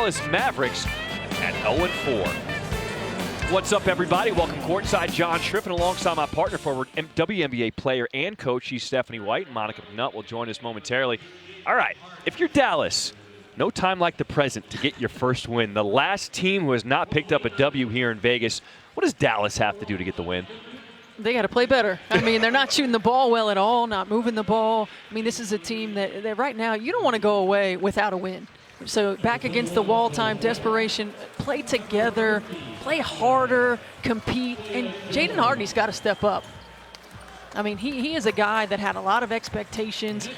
Dallas Mavericks at 0-4. What's up, everybody? Welcome courtside. John Schriffen alongside my partner, forward WNBA player and coach. She's Stephanie White, and Monica McNutt will join us momentarily. All right, if you're Dallas, no time like the present to get your first win. The last team who has not picked up a W here in Vegas. What does Dallas have to do to get the win? They got to play better. I mean, they're not shooting the ball well at all, not moving the ball. I mean, this is a team that right now, you don't want to go away without a win. So back against the wall time, desperation, play together, play harder, compete, and Jaden Hardy's got to step up. I mean, he is a guy that had a lot of expectations,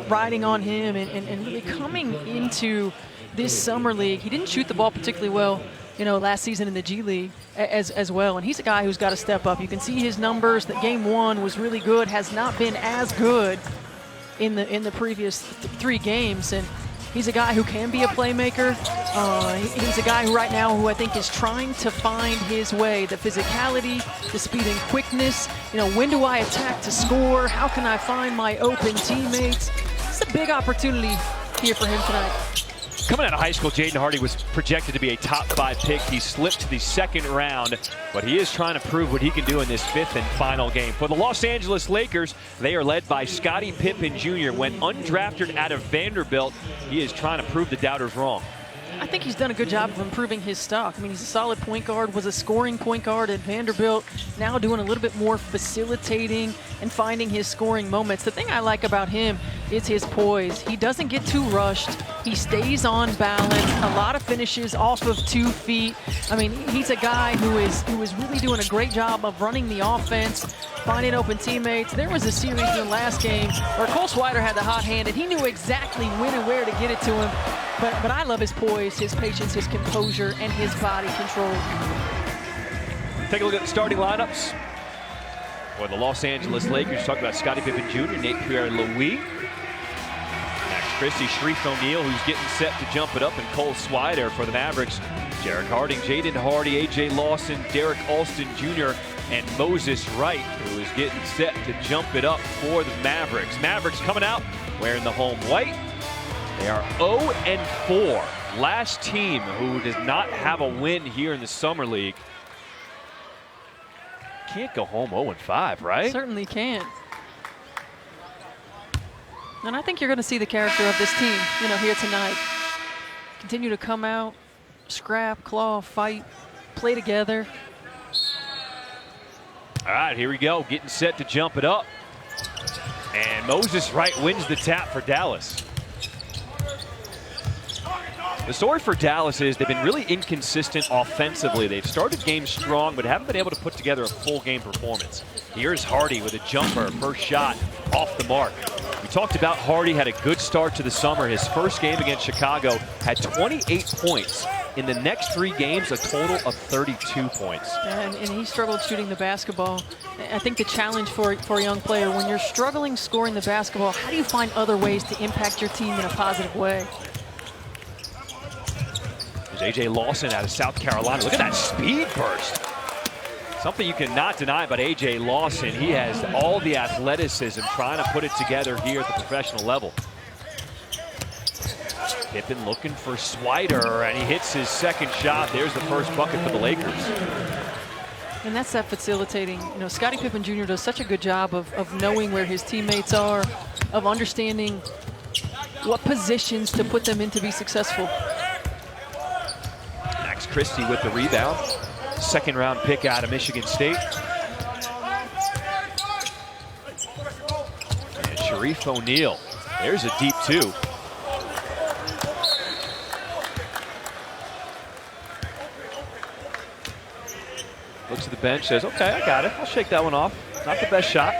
riding on him and really coming into this summer league. He didn't shoot the ball particularly well, last season in the G League as well. And he's a guy who's got to step up. You can see his numbers. That game one was really good, has not been as good in the previous three games. And he's a guy who can be a playmaker. He's a guy who right now I think is trying to find his way, the physicality, the speed and quickness. When do I attack to score? How can I find my open teammates? It's a big opportunity here for him tonight. Coming out of high school, Jaden Hardy was projected to be a top 5 pick. He slipped to the second round, but he is trying to prove what he can do in this fifth and final game. For the Los Angeles Lakers, they are led by Scottie Pippen Jr. Went undrafted out of Vanderbilt. He is trying to prove the doubters wrong. I think he's done a good job of improving his stock. I mean, he's a solid point guard, was a scoring point guard at Vanderbilt, now doing a little bit more facilitating and finding his scoring moments. The thing I like about him is his poise. He doesn't get too rushed. He stays on balance, a lot of finishes off of 2 feet. I mean, he's a guy who is really doing a great job of running the offense, finding open teammates. There was a series in the last game where Cole Swider had the hot hand, and he knew exactly when and where to get it to him. But I love his poise, his patience, his composure, and his body control. Take a look at the starting lineups. For the Los Angeles Lakers, talk about Scottie Pippen Jr., Nate Pierre-Louis, Max Christie, Sharif O'Neal, who's getting set to jump it up, and Cole Swider. For the Mavericks, Jarrett Harding, Jaden Hardy, A.J. Lawson, Derek Alston Jr., and Moses Wright, who is getting set to jump it up for the Mavericks. Mavericks coming out wearing the home white. They are 0-4. Last team who does not have a win here in the Summer League. Can't go home 0-5, right? Certainly can't. And I think you're going to see the character of this team, here tonight. Continue to come out, scrap, claw, fight, play together. All right, here we go. Getting set to jump it up. And Moses Wright wins the tap for Dallas. The story for Dallas is they've been really inconsistent offensively. They've started games strong, but haven't been able to put together a full game performance. Here's Hardy with a jumper, first shot off the mark. We talked about Hardy had a good start to the summer. His first game against Chicago had 28 points. In the next 3 games, a total of 32 points. And he struggled shooting the basketball. I think the challenge for a young player, when you're struggling scoring the basketball, how do you find other ways to impact your team in a positive way? A.J. Lawson out of South Carolina. Look at that speed burst. Something you cannot deny about A.J. Lawson. He has all the athleticism trying to put it together here at the professional level. Pippen looking for Swider, and he hits his second shot. There's the first bucket for the Lakers. And that's that facilitating. Scottie Pippen Jr. does such a good job of knowing where his teammates are, of understanding what positions to put them in to be successful. Max Christie with the rebound. Second round pick out of Michigan State. And Sharif O'Neal. There's a deep 2. Looks at the bench, says, okay, I got it. I'll shake that one off. Not the best shot.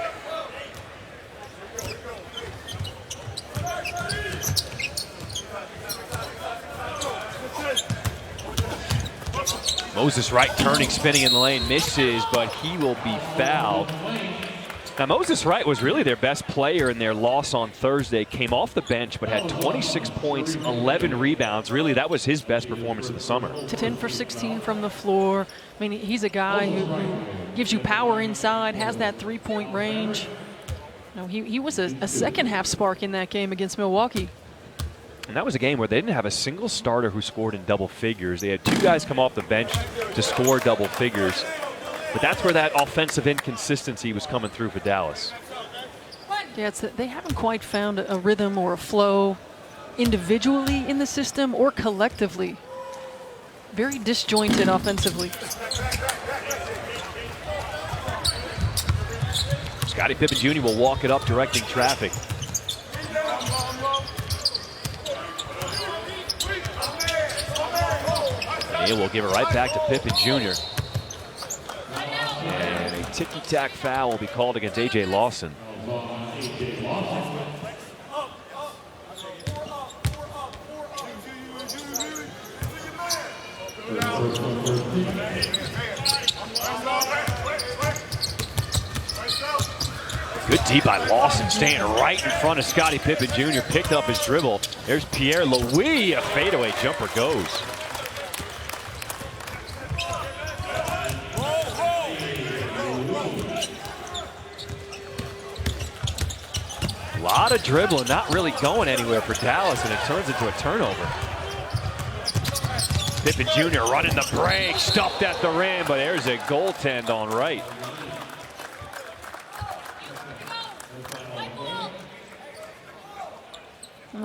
Moses Wright turning, spinning in the lane, misses, but he will be fouled. Now, Moses Wright was really their best player in their loss on Thursday. Came off the bench, but had 26 points, 11 rebounds. Really, that was his best performance of the summer. 10 for 16 from the floor. I mean, he's a guy who gives you power inside, has that three-point range. He was a second-half spark in that game against Milwaukee. And that was a game where they didn't have a single starter who scored in double figures. They had 2 guys come off the bench to score double figures. But that's where that offensive inconsistency was coming through for Dallas. Yeah, they haven't quite found a rhythm or a flow individually in the system or collectively. Very disjointed offensively. Scottie Pippen Jr. will walk it up, directing traffic. He will give it right back to Pippen Jr. And a ticky-tack foul will be called against A.J. Lawson. Good D by Lawson, staying right in front of Scottie Pippen Jr. Picked up his dribble. There's Pierre Louis, a fadeaway jumper goes. A lot of dribbling, not really going anywhere for Dallas, and it turns into a turnover. Pippen Jr. running the break, stuffed at the rim, but there's a goaltend on right.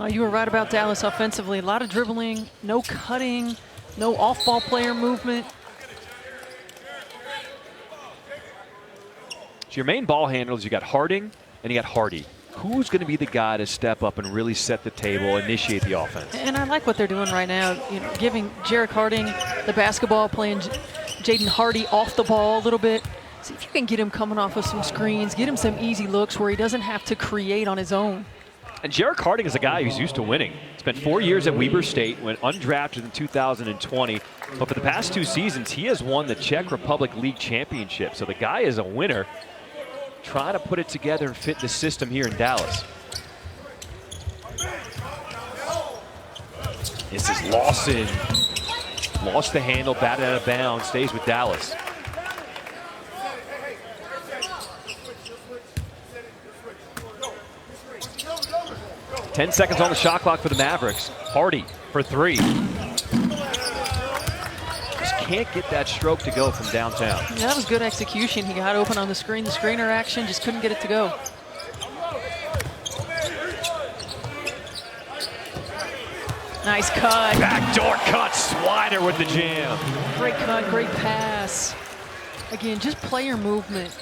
You were right about Dallas offensively. A lot of dribbling, no cutting, no off-ball player movement. So your main ball handlers, you got Harding and you got Hardy. Who's going to be the guy to step up and really set the table, initiate the offense? And I like what they're doing right now, giving Jarek Harding the basketball, playing Jaden Hardy off the ball a little bit. See if you can get him coming off of some screens, get him some easy looks where he doesn't have to create on his own. And Jarek Harding is a guy who's used to winning. Spent 4 years at Weber State, went undrafted in 2020. But for the past 2 seasons, he has won the Czech Republic League Championship. So the guy is a winner, trying to put it together and fit the system here in Dallas. This is Lawson. Lost the handle, batted out of bounds, stays with Dallas. Ten seconds on the shot clock for the Mavericks. Hardy for 3. Just can't get that stroke to go from downtown. Yeah, that was good execution. He got open on the screen. The screener action, just couldn't get it to go. Nice cut. Backdoor cut, Swider with the jam. Great cut, great pass. Again, just player movement.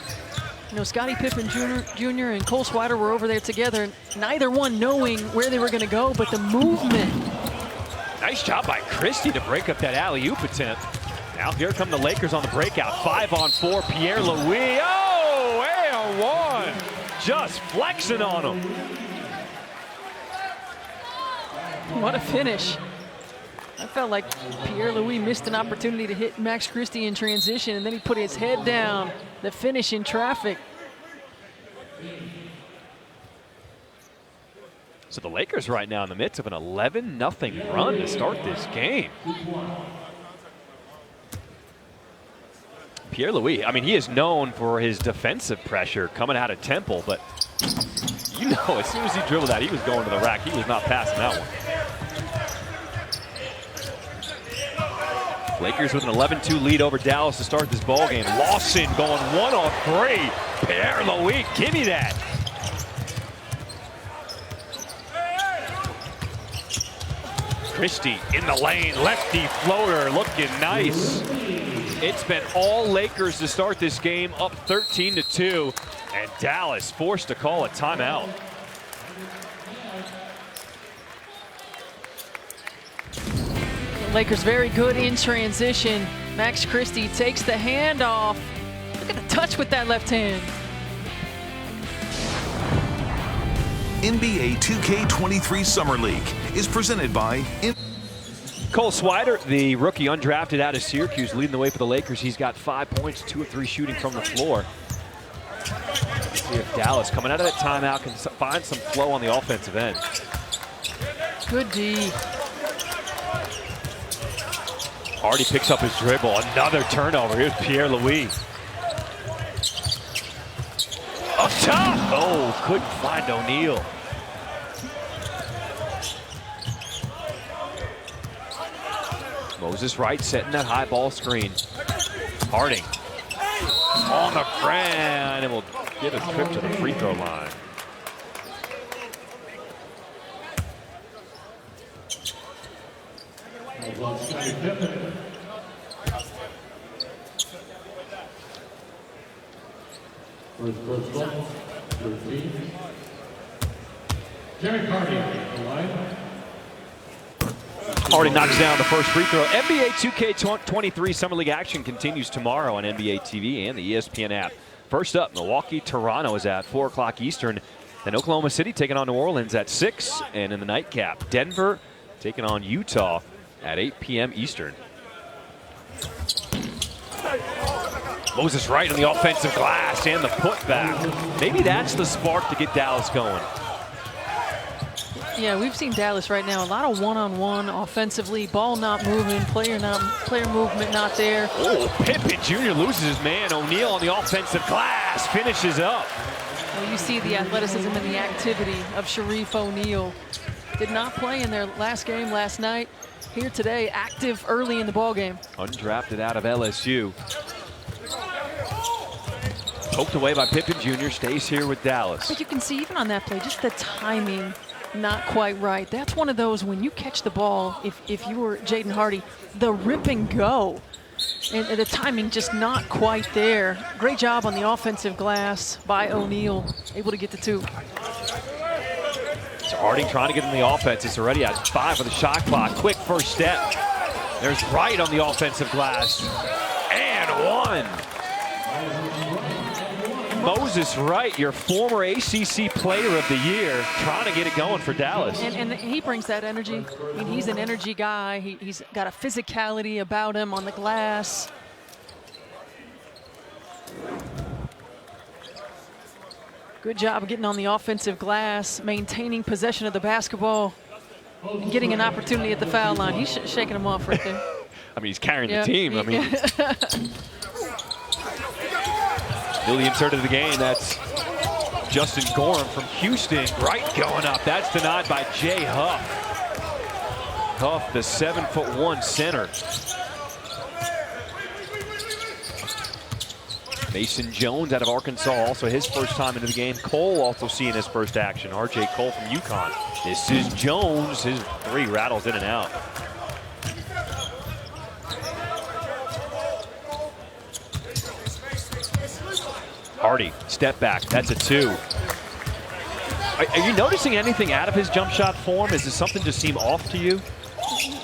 Scottie Pippen Jr. and Cole Swider were over there together, neither one knowing where they were going to go, but the movement. Nice job by Christie to break up that alley-oop attempt. Now here come the Lakers on the breakout. 5-on-4, Pierre Louis. Oh, and 1. Just flexing on him. What a finish. I felt like Pierre Louis missed an opportunity to hit Max Christie in transition, and then he put his head down. The finish in traffic. So the Lakers right now in the midst of an 11-0 run to start this game. Pierre Louis, I mean, he is known for his defensive pressure coming out of Temple, but as soon as he dribbled that, he was going to the rack. He was not passing that one. Lakers with an 11-2 lead over Dallas to start this ball game. Lawson going 1-on-3. Pierre Louis, give me that. Christie in the lane, lefty floater, looking nice. It's been all Lakers to start this game, up 13-2, and Dallas forced to call a timeout. Lakers very good in transition. Max Christie takes the handoff. Look at the touch with that left hand. NBA 2K23 Summer League is presented by Cole Swider, the rookie undrafted out of Syracuse, leading the way for the Lakers. He's got 5 points, 2 of 3 shooting from the floor. See if Dallas, coming out of that timeout, can find some flow on the offensive end. Good D. Hardy picks up his dribble. Another turnover. Here's Pierre Louis. Up top! Oh, couldn't find O'Neal. Moses Wright setting that high ball screen. Harding on the ground and will get a trip to the free throw line. Harding knocks down the first free throw. NBA 2K23 Summer League action continues tomorrow on NBA TV and the ESPN app. First up, Milwaukee-Toronto is at 4 o'clock Eastern. Then Oklahoma City taking on New Orleans at 6. And in the nightcap, Denver taking on Utah at 8 p.m. Eastern. Moses Wright on the offensive glass and the putback. Maybe that's the spark to get Dallas going. Yeah, we've seen Dallas right now. A lot of one-on-one offensively. Ball not moving. Player movement not there. Oh, Pippen Jr. loses his man. O'Neal on the offensive glass finishes up. Well, you see the athleticism and the activity of Shareef O'Neal. Did not play in their last game last night. Here today, active early in the ball game. Undrafted out of LSU. Poked away by Pippen Jr. Stays here with Dallas. But you can see even on that play, just the timing not quite right. That's one of those when you catch the ball, if you were Jaden Hardy, the rip and go. And the timing just not quite there. Great job on the offensive glass by O'Neal, able to get the 2. So Harding trying to get in the offense. It's already at 5 of the shot clock. Quick first step. There's Wright on the offensive glass. And 1. Moses Wright, your former ACC Player of the Year, trying to get it going for Dallas. And he brings that energy. I mean, he's an energy guy. He's got a physicality about him on the glass. Good job getting on the offensive glass, maintaining possession of the basketball, and getting an opportunity at the foul line. He's shaking him off right there. I mean, he's carrying the team. I mean, newly inserted to the game, that's Justin Gorham from Houston. Wright going up. That's denied by Jay Huff. Huff, the 7'1" center. Mason Jones out of Arkansas, also his first time into the game. Cole also seeing his first action. RJ Cole from UConn. This is Jones. His 3 rattles in and out. Hardy, step back. That's a 2. Are you noticing anything out of his jump shot form? Does something just seem off to you?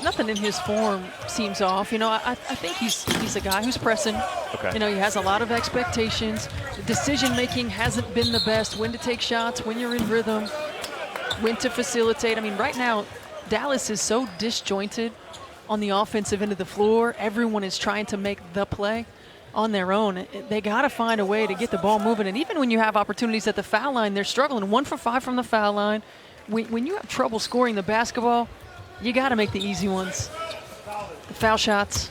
Nothing in his form seems off. You know, I think he's a guy who's pressing. Okay. You know, he has a lot of expectations. The decision-making hasn't been the best. When to take shots, when you're in rhythm, when to facilitate. I mean, right now, Dallas is so disjointed on the offensive end of the floor. Everyone is trying to make the play on their own. They got to find a way to get the ball moving. And even when you have opportunities at the foul line, they're struggling. 1 for 5 from the foul line. When you have trouble scoring the basketball, you got to make the easy ones. The foul shots,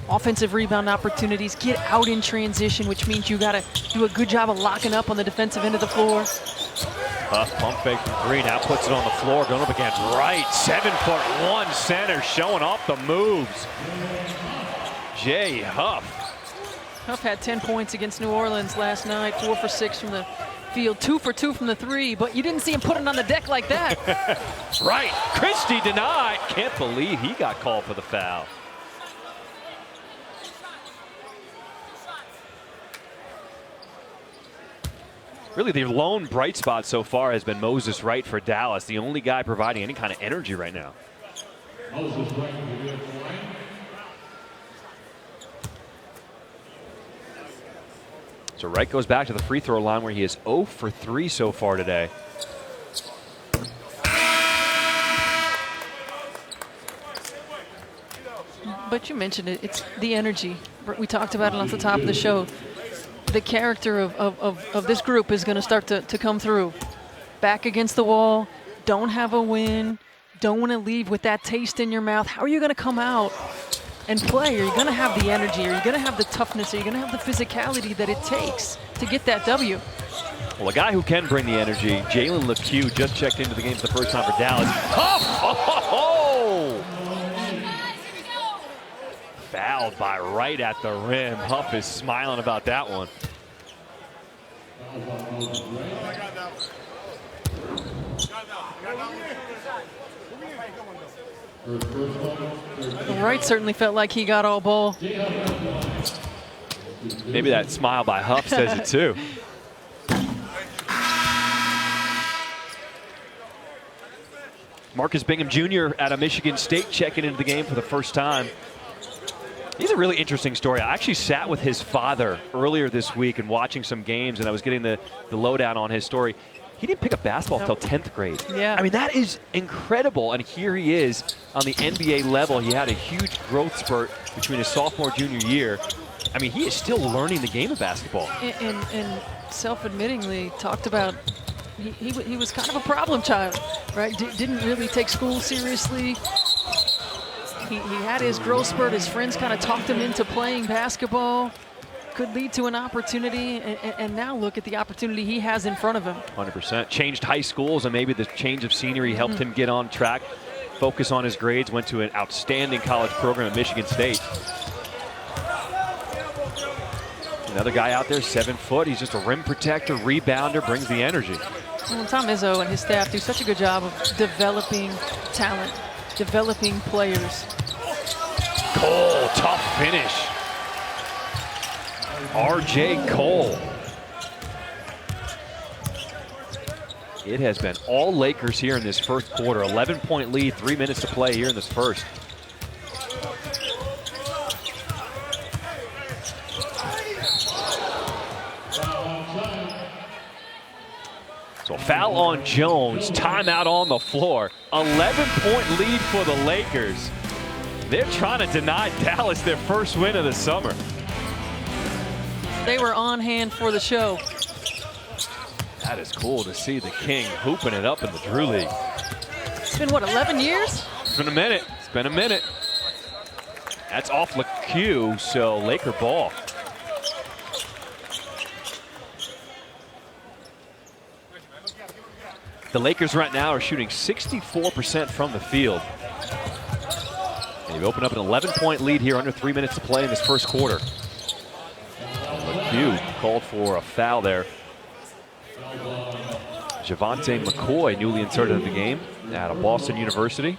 offensive rebound opportunities, get out in transition, which means you got to do a good job of locking up on the defensive end of the floor. Huff pump fake from 3, now puts it on the floor, going up against Wright. 7'1" center showing off the moves. Jay Huff. Huff had 10 points against New Orleans last night, 4 for 6 from the field, 2 for 2 from the 3, but you didn't see him put it on the deck like that. Right, Christie denied. Can't believe he got called for the foul. Really, the lone bright spot so far has been Moses Wright for Dallas, the only guy providing any kind of energy right now. Moses Wright. So Wright goes back to the free throw line where he is 0 for 3 so far today. But you mentioned it, it's the energy. We talked about it off the top of the show. The character of this group is going to start to come through. Back against the wall, don't have a win, don't want to leave with that taste in your mouth. How are you going to come out and play? Are you going to have the energy? Are you going to have the toughness? Are you going to have the physicality that it takes to get that W? Well, a guy who can bring the energy, Jalen LePew, just checked into the game for the first time for Dallas. Oh! fouled by right at the rim. Huff is smiling about that one. Wright certainly felt like he got all ball. Maybe that smile by Huff says it too. Marcus Bingham Jr. out of Michigan State checking into the game for the first time. He's a really interesting story. I actually sat with his father earlier this week and watching some games, and I was getting the lowdown on his story. He didn't pick up basketball until 10th grade. Yeah. I mean, that is incredible. And here he is on the NBA level. He had a huge growth spurt between his sophomore, junior year. I mean, he is still learning the game of basketball. And self-admittingly talked about he was kind of a problem child, right? Didn't really take school seriously. He had his growth spurt. His friends kind of talked him into playing basketball. Could lead to an opportunity, and now look at the opportunity he has in front of him. 100%. Changed high schools, and maybe the change of scenery helped him get on track, focus on his grades, went to an outstanding college program at Michigan State. Another guy out there, 7 foot. He's just a rim protector, rebounder, brings the energy. Well, Tom Izzo and his staff do such a good job of developing talent, developing players. Cole, tough finish. R.J. Cole. It has been all Lakers here in this first quarter. 11-point lead, 3 minutes to play here in this first. So foul on Jones, timeout on the floor. 11-point lead for the Lakers. They're trying to deny Dallas their first win of the summer. They were on hand for the show. That is cool to see the King hooping it up in the Drew League. It's been, what, 11 years? It's been a minute. It's been a minute. That's off LeCue, so Laker ball. The Lakers right now are shooting 64% from the field. And they've opened up an 11-point lead here, under 3 minutes to play in this first quarter. LeCue called for a foul there. Javante McCoy, newly inserted in the game out of Boston University.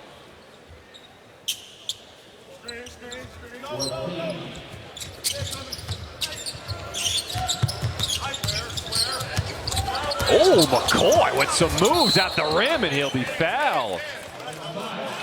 Oh, McCoy with some moves at the rim, and he'll be fouled.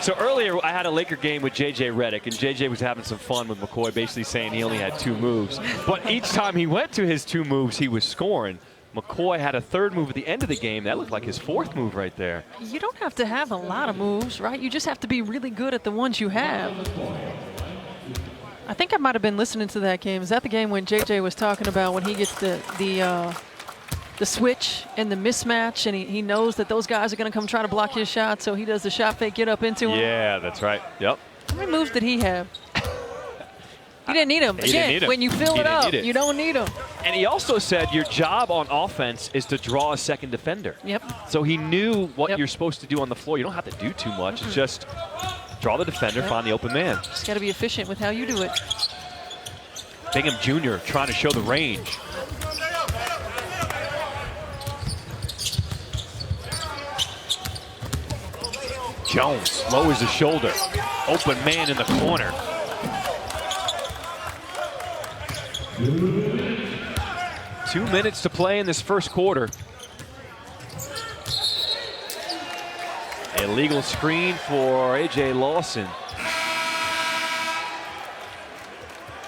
So earlier, I had a Laker game with J.J. Redick, and J.J. was having some fun with McCoy, basically saying he only had 2 moves. But each time he went to his 2 moves, he was scoring. McCoy had a 3rd move at the end of the game. That looked like his 4th move right there. You don't have to have a lot of moves, right? You just have to be really good at the ones you have. I think I might have been listening to that game. Is that the game when J.J. was talking about when he gets the switch and the mismatch, and he knows that those guys are going to come try to block his shot, so he does the shot fake, get up into him? Yeah, that's right. Yep. How many moves did he have? You didn't need them. Again, when you fill it up, you don't need them. And he also said your job on offense is to draw a second defender. Yep. So he knew what you're supposed to do on the floor. You don't have to do too much. It's just draw the defender, find the open man. Just got to be efficient with how you do it. Bingham Jr. trying to show the range. Jones lowers his shoulder. Open man in the corner. Two minutes to play in this first quarter. Illegal screen for A.J. Lawson.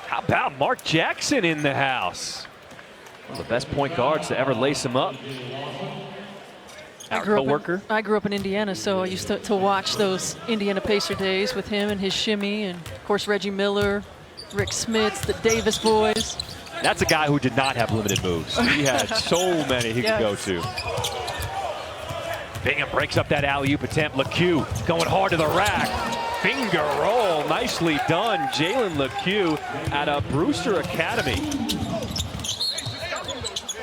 How about Mark Jackson in the house? One of the best point guards to ever lace him up. Our co-worker. I grew up in Indiana, so I used to watch those Indiana Pacer days with him and his shimmy, and of course Reggie Miller, Rick Smits, the Davis boys. That's a guy who did not have limited moves. He had so many he could go to. Bingham breaks up that alley-oop attempt. LeCue going hard to the rack. Finger roll, nicely done. Jalen LeCue at a Brewster Academy.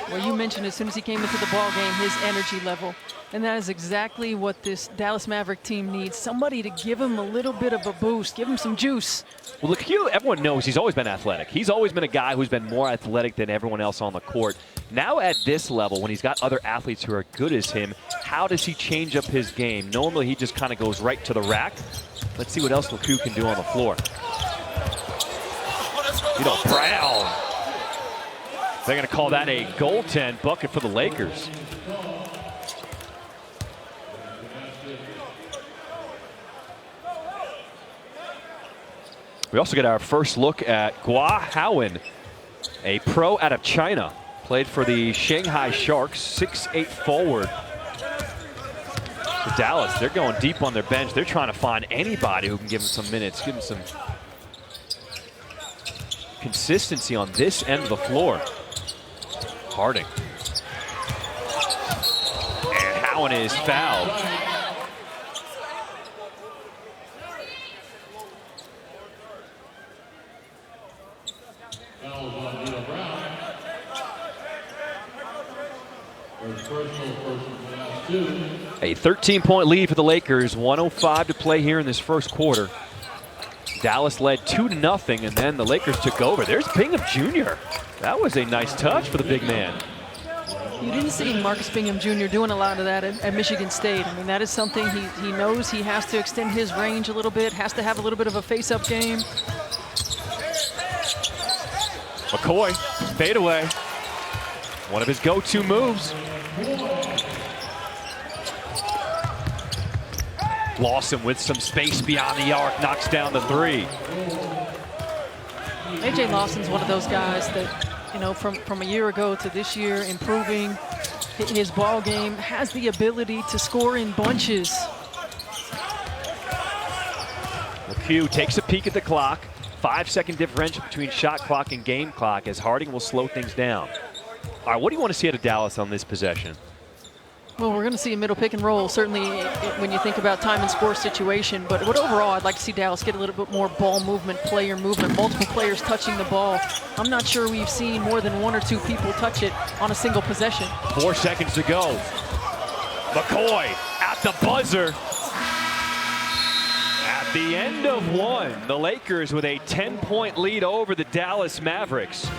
Well, you mentioned as soon as he came into the ball game, his energy level. And that is exactly what this Dallas Maverick team needs. Somebody to give him a little bit of a boost, give him some juice. Well, look, everyone knows he's always been athletic. He's always been a guy who's been more athletic than everyone else on the court. Now at this level, when he's got other athletes who are good as him, how does he change up his game? Normally, he just kind of goes right to the rack. Let's see what else LeCoux can do on the floor. Brown. They're going to call that a goaltend bucket for the Lakers. We also get our first look at Gua Howen, a pro out of China. Played for the Shanghai Sharks, 6'8" forward. For Dallas, they're going deep on their bench. They're trying to find anybody who can give them some minutes, give them some consistency on this end of the floor. Harding. And Howen is fouled. A 13-point lead for the Lakers, 1:05 to play here in this first quarter. Dallas led 2-0, and then the Lakers took over. There's Bingham Jr. That was a nice touch for the big man. You didn't see Marcus Bingham Jr. doing a lot of that at Michigan State. I mean, that is something he knows he has to extend his range a little bit, has to have a little bit of a face-up game. McCoy, fadeaway. One of his go-to moves. Lawson with some space beyond the arc, knocks down the three. A.J. Lawson's one of those guys that, you know, from a year ago to this year, improving his ball game, has the ability to score in bunches. LeCoux takes a peek at the clock. 5-second differential between shot clock and game clock as Harding will slow things down. All right, what do you want to see out of Dallas on this possession? Well, we're going to see a middle pick and roll, certainly when you think about time and score situation. But overall, I'd like to see Dallas get a little bit more ball movement, player movement, multiple players touching the ball. I'm not sure we've seen more than one or two people touch it on a single possession. 4 seconds to go. McCoy at the buzzer. At the end of one, the Lakers with a 10-point lead over the Dallas Mavericks.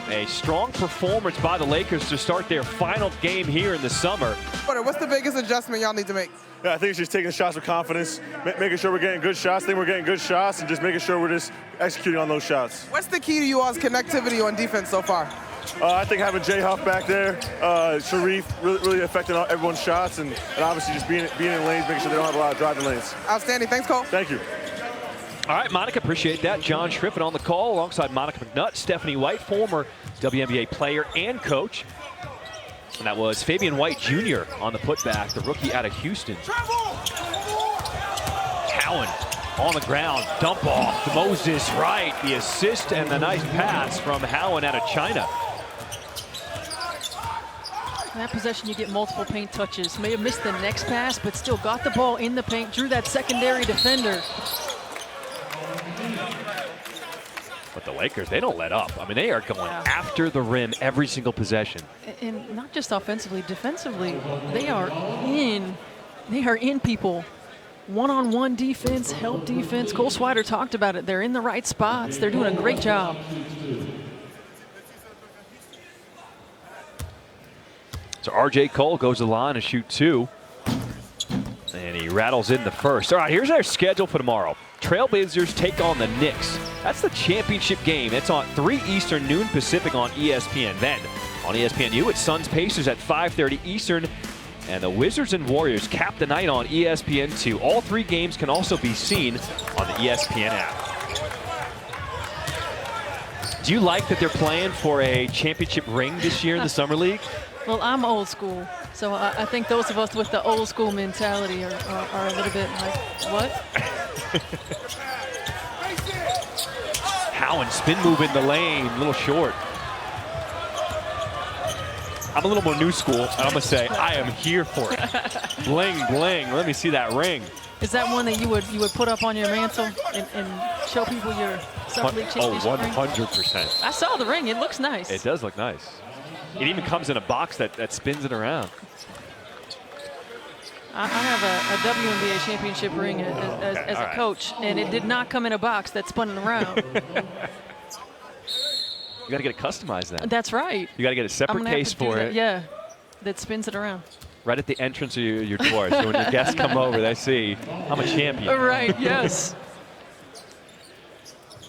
A strong performance by the Lakers to start their final game here in the summer. What's the biggest adjustment y'all need to make? Yeah, I think it's just taking the shots with confidence, making sure we're getting good shots. I think we're getting good shots and just making sure we're just executing on those shots. What's the key to you all's connectivity on defense so far? I think having Jay Huff back there, Sharif really affecting everyone's shots, and obviously just being in lanes, making sure they don't have a lot of driving lanes. Outstanding. Thanks, Cole. Thank you. All right, Monica, appreciate that. John Schriffen on the call alongside Monica McNutt, Stephanie White, former WNBA player and coach. And that was Fabian White Jr. on the putback, the rookie out of Houston. Cowan on the ground, dump off to Moses Wright. The assist and the nice pass from Howen out of China. In that possession, you get multiple paint touches. May have missed the next pass, but still got the ball in the paint, drew that secondary defender. But the Lakers, they don't let up. I mean, they are going after the rim every single possession. And not just offensively, defensively, they are in people. One-on-one defense, help defense. Cole Swider talked about it. They're in the right spots. They're doing a great job. So RJ Cole goes to the line to shoot two. And he rattles in the first. All right, here's our schedule for tomorrow. Trailblazers take on the Knicks. That's the championship game. It's on 3 Eastern, noon Pacific on ESPN. Then on ESPNU, it's Suns Pacers at 5:30 Eastern. And the Wizards and Warriors cap the night on ESPN2. All 3 games can also be seen on the ESPN app. Do you like that they're playing for a championship ring this year in the Summer League? Well, I'm old school, so I think those of us with the old school mentality are a little bit like, what? Howen spin move in the lane, a little short. I'm a little more new school, and I'm going to say I am here for it. Bling, bling. Let me see that ring. Is that one that you would put up on your mantle and show people your Summer League championship ring? 100%. I saw the ring. It looks nice. It does look nice. It even comes in a box that spins it around. I have a WNBA championship ring as a coach, and it did not come in a box that spun it around. You got to get it customized then. That's right. You got to get a separate case for it. Yeah, that spins it around. Right at the entrance of your door. So when your guests come over, they see, I'm a champion. Right, yes.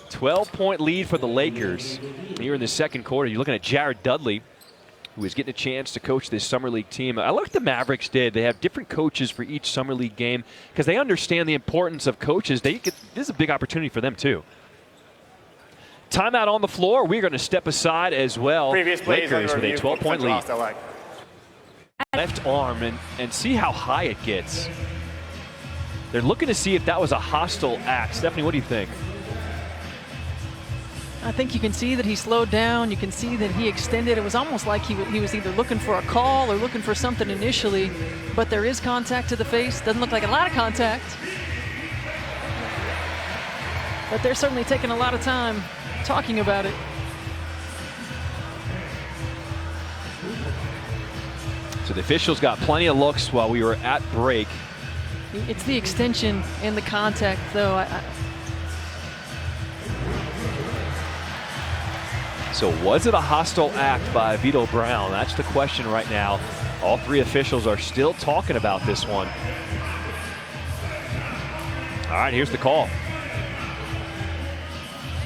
12-point lead for the Lakers. Here in the second quarter, you're looking at Jared Dudley, who is getting a chance to coach this Summer League team. I like what the Mavericks did. They have different coaches for each Summer League game because they understand the importance of coaches. This is a big opportunity for them, too. Timeout on the floor. We're going to step aside as well. Previous plays Lakers with a 12-point lead. LA. Left arm and see how high it gets. They're looking to see if that was a hostile act. Stephanie, what do you think? I think you can see that he slowed down. You can see that he extended. It was almost like he was either looking for a call or looking for something initially, but there is contact to the face. Doesn't look like a lot of contact, but they're certainly taking a lot of time talking about it. So the officials got plenty of looks while we were at break. It's the extension and the contact, though. So was it a hostile act by Vito Brown? That's the question right now. All three officials are still talking about this one. All right, here's the call.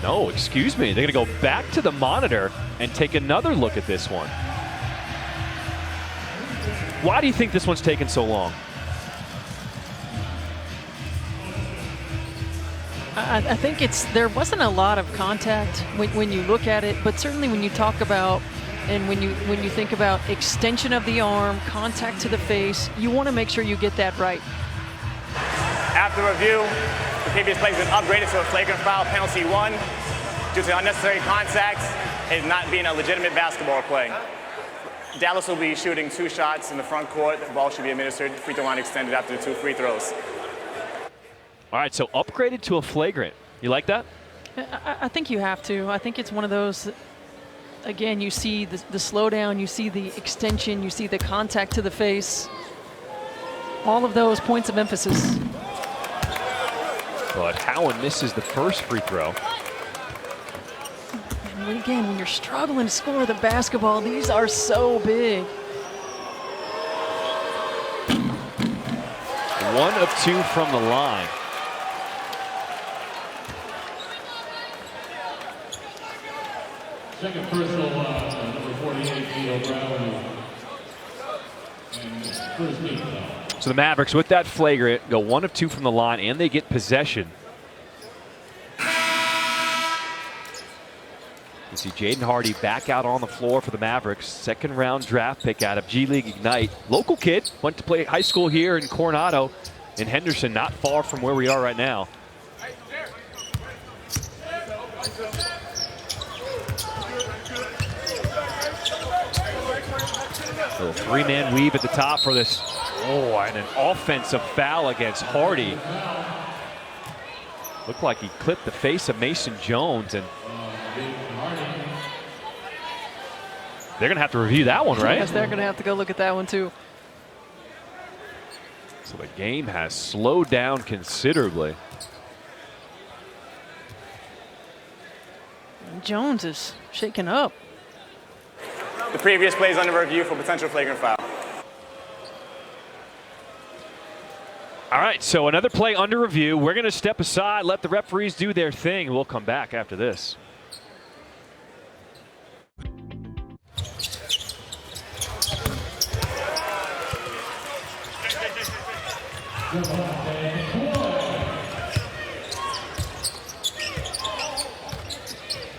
No, excuse me. They're going to go back to the monitor and take another look at this one. Why do you think this one's taken so long? I think there wasn't a lot of contact when you look at it, but certainly when you talk about and when you think about extension of the arm, contact to the face, you want to make sure you get that right. After review, the previous play has been upgraded to a flagrant foul, penalty 1, due to unnecessary contact and not being a legitimate basketball play. Dallas will be shooting 2 shots in the front court. The ball should be administered. Free throw line extended after the 2 free throws. All right, so upgraded to a flagrant. You like that? I think you have to. I think it's one of those, again, you see the slowdown, you see the extension, you see the contact to the face. All of those points of emphasis. But Cowan misses the first free throw. And again, when you're struggling to score the basketball, these are so big. 1 of 2 from the line. Second personal number 48, Vito Brown. And first team foul. So the Mavericks, with that flagrant, go 1 of 2 from the line, and they get possession. You see Jaden Hardy back out on the floor for the Mavericks. Second round draft pick out of G League Ignite. Local kid, went to play high school here in Coronado in Henderson, not far from where we are right now. Little 3-man weave at the top for this. Oh, and an offensive foul against Hardy. Looked like he clipped the face of Mason Jones, and they're going to have to review that one, right? Yes, they're going to have to go look at that one, too. So the game has slowed down considerably. Jones is shaken up. The previous play is under review for potential flagrant foul. All right, so another play under review. We're going to step aside, let the referees do their thing. We'll come back after this.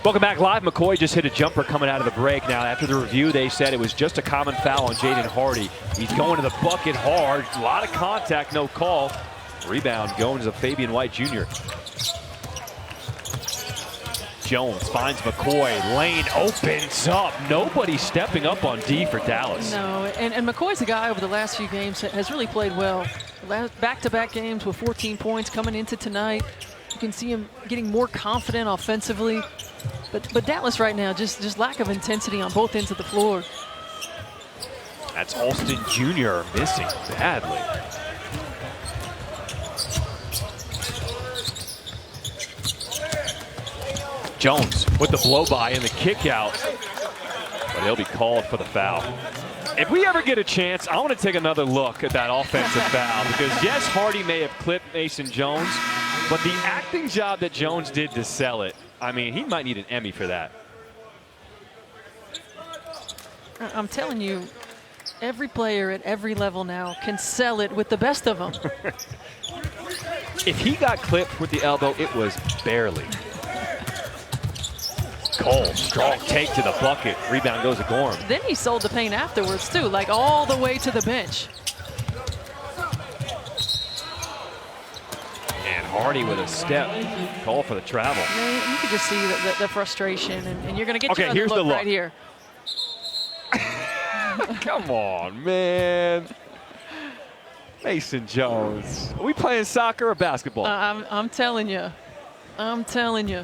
Welcome back live. McCoy just hit a jumper coming out of the break. Now, after the review, they said it was just a common foul on Jaden Hardy. He's going to the bucket hard. A lot of contact, no call. Rebound going to Fabian White Jr. Jones finds McCoy. Lane opens up. Nobody stepping up on D for Dallas. No, and McCoy's a guy over the last few games that has really played well. Back-to-back games with 14 points coming into tonight. You can see him getting more confident offensively. But Dallas right now, just lack of intensity on both ends of the floor. That's Alston Jr. missing badly. Jones with the blow-by and the kick out, but he'll be called for the foul. If we ever get a chance, I want to take another look at that offensive foul, because yes, Hardy may have clipped Mason Jones, but the acting job that Jones did to sell it, I mean, he might need an Emmy for that. I'm telling you, every player at every level now can sell it with the best of them. If he got clipped with the elbow, it was barely. Cole, strong take to the bucket. Rebound goes to Gorham. Then he sold the paint afterwards, too, like all the way to the bench. And Hardy with a step. Call for the travel. Man, you could just see the frustration, and you're going to get your other here's the look right here. Come on, man. Mason Jones. Are we playing soccer or basketball? I'm telling you. I'm telling you.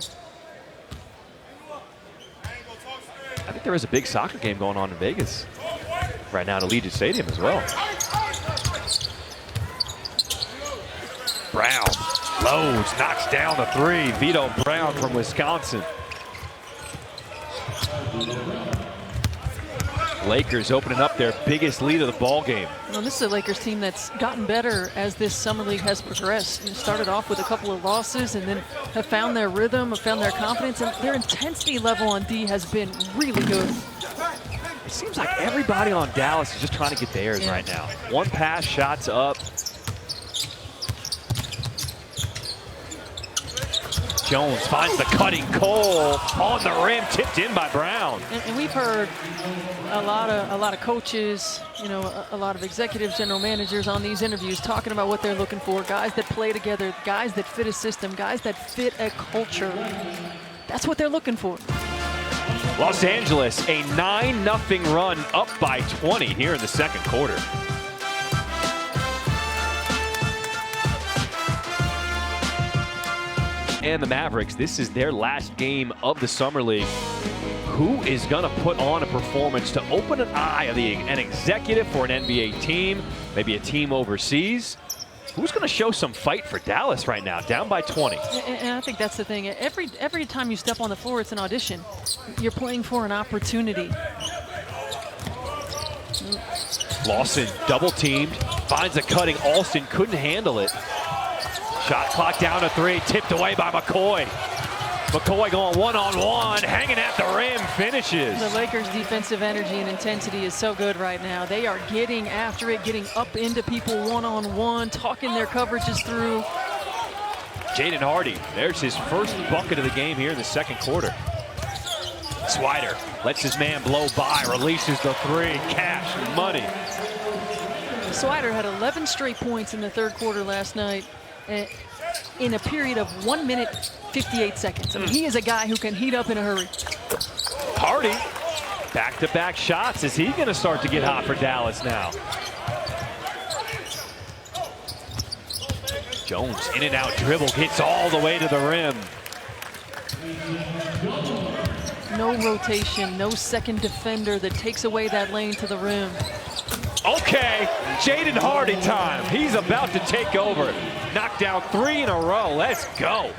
I think there is a big soccer game going on in Vegas right now at Allegiant Stadium as well. Brown loads, knocks down the three. Vito Brown from Wisconsin. Lakers opening up their biggest lead of the ball game. Well, this is a Lakers team that's gotten better as this summer league has progressed. And started off with a couple of losses and then have found their rhythm, have found their confidence, and their intensity level on D has been really good. It seems like everybody on Dallas is just trying to get theirs right now. One pass, shots up. Jones finds the cutting Cole on the rim, tipped in by Brown. And we've heard a lot of coaches, you know, a lot of executives, general managers on these interviews talking about what they're looking for. Guys that play together, guys that fit a system, guys that fit a culture. That's what they're looking for. Los Angeles, a 9-0 run, up by 20 here in the second quarter. And the Mavericks, this is their last game of the Summer League. Who is going to put on a performance to open an eye of an executive for an NBA team, maybe a team overseas? Who's going to show some fight for Dallas right now, down by 20? And I think that's the thing. Every time you step on the floor, it's an audition. You're playing for an opportunity. Lawson double teamed, finds a cutting. Alston couldn't handle it. Shot clock down to 3, tipped away by McCoy. McCoy going one-on-one, hanging at the rim, finishes. The Lakers' defensive energy and intensity is so good right now. They are getting after it, getting up into people one-on-one, talking their coverages through. Jaden Hardy, there's his first bucket of the game here in the second quarter. Swider lets his man blow by, releases the 3, cash money. Swider had 11 straight points in the third quarter last night in a period of 1 minute, 58 seconds. I mean, he is a guy who can heat up in a hurry. Hardy, back-to-back shots. Is he going to start to get hot for Dallas now? Jones, in and out dribble, gets all the way to the rim. No rotation, no second defender that takes away that lane to the rim. Okay, Jaden Hardy time. He's about to take over. Knocked down 3 in a row. Let's go.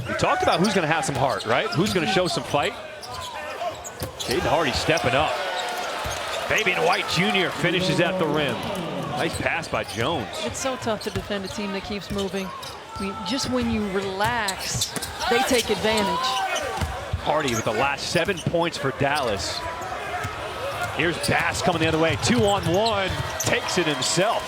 We talked about who's going to have some heart, right? Who's going to show some fight? Jaden Hardy stepping up. Fabian White Jr. finishes at the rim. Nice pass by Jones. It's so tough to defend a team that keeps moving. I mean, just when you relax, they take advantage. Hardy with the last 7 points for Dallas. Here's Bass coming the other way. 2-on-1, takes it himself.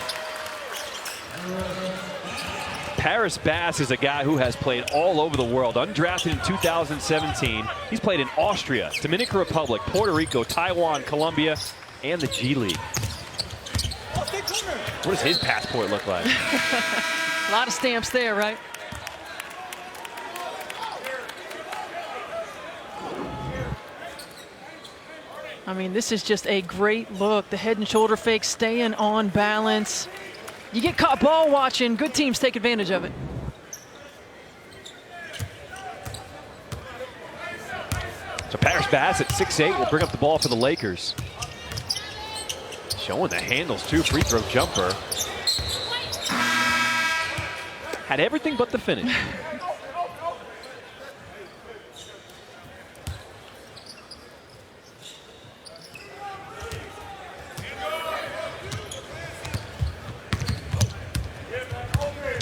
Paris Bass is a guy who has played all over the world. Undrafted in 2017. He's played in Austria, Dominican Republic, Puerto Rico, Taiwan, Colombia, and the G League. What does his passport look like? A lot of stamps there, right? I mean, this is just a great look. The head and shoulder fake, staying on balance. You get caught ball watching, good teams take advantage of it. So Paris Bass at 6'8" will bring up the ball for the Lakers. Showing the handles too, free throw jumper. Had everything but the finish.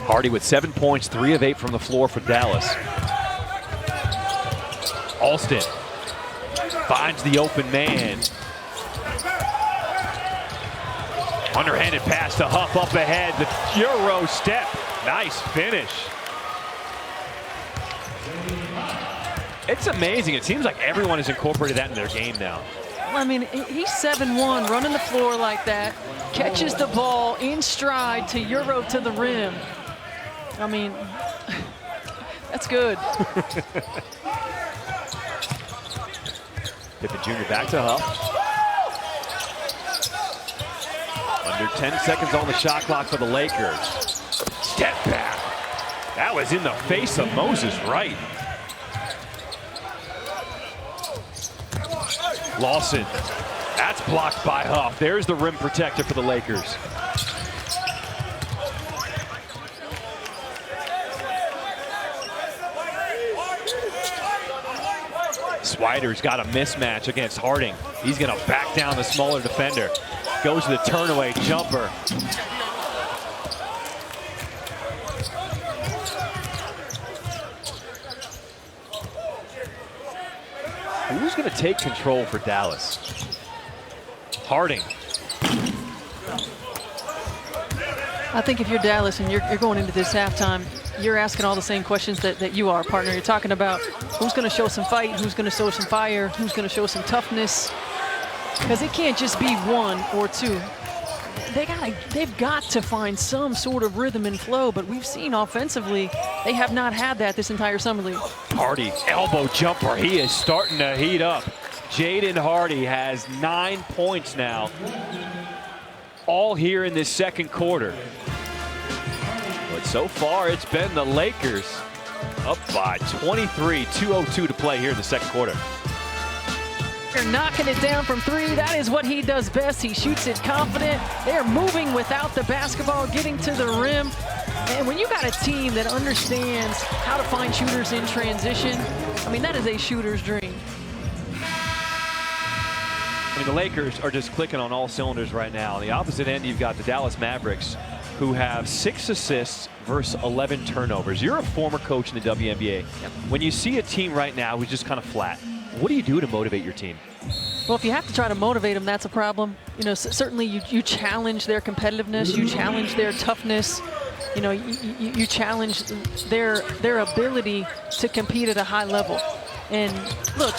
Hardy with 7 points, 3 of 8 from the floor for Dallas. Alston finds the open man. Underhanded pass to Huff up ahead. The Euro step. Nice finish. It's amazing. It seems like everyone has incorporated that in their game now. I mean, he's 7'1", running the floor like that, catches the ball in stride to Euro to the rim. I mean, that's good. Pippen Jr. back to Huff. Under 10 seconds on the shot clock for the Lakers. Step back. That was in the face of Moses Wright. Lawson. That's blocked by Huff. There's the rim protector for the Lakers. Swider's got a mismatch against Harding. He's going to back down the smaller defender. Goes to the turnaway jumper. Who's going to take control for Dallas? Harding. I think if you're Dallas and you're going into this halftime, you're asking all the same questions that you are, partner. You're talking about who's going to show some fight, who's going to show some fire, who's going to show some toughness. Because it can't just be one or two. They've got to find some sort of rhythm and flow, but we've seen offensively, they have not had that this entire summer league. Hardy, elbow jumper. He is starting to heat up. Jaden Hardy has 9 points now, all here in this second quarter. But so far, it's been the Lakers up by 23, 2:02 to play here in the second quarter. They're knocking it down from three. That is what he does best. He shoots it confident. They're moving without the basketball, getting to the rim. And when you got a team that understands how to find shooters in transition, I mean, that is a shooter's dream. I mean, the Lakers are just clicking on all cylinders right now. On the opposite end, you've got the Dallas Mavericks, who have 6 assists versus 11 turnovers. You're a former coach in the WNBA. Yep. When you see a team right now who's just kind of flat, what do you do to motivate your team? Well, if you have to try to motivate them, that's a problem. You know, certainly you challenge their competitiveness, you challenge their toughness, you know, you challenge their ability to compete at a high level. And look,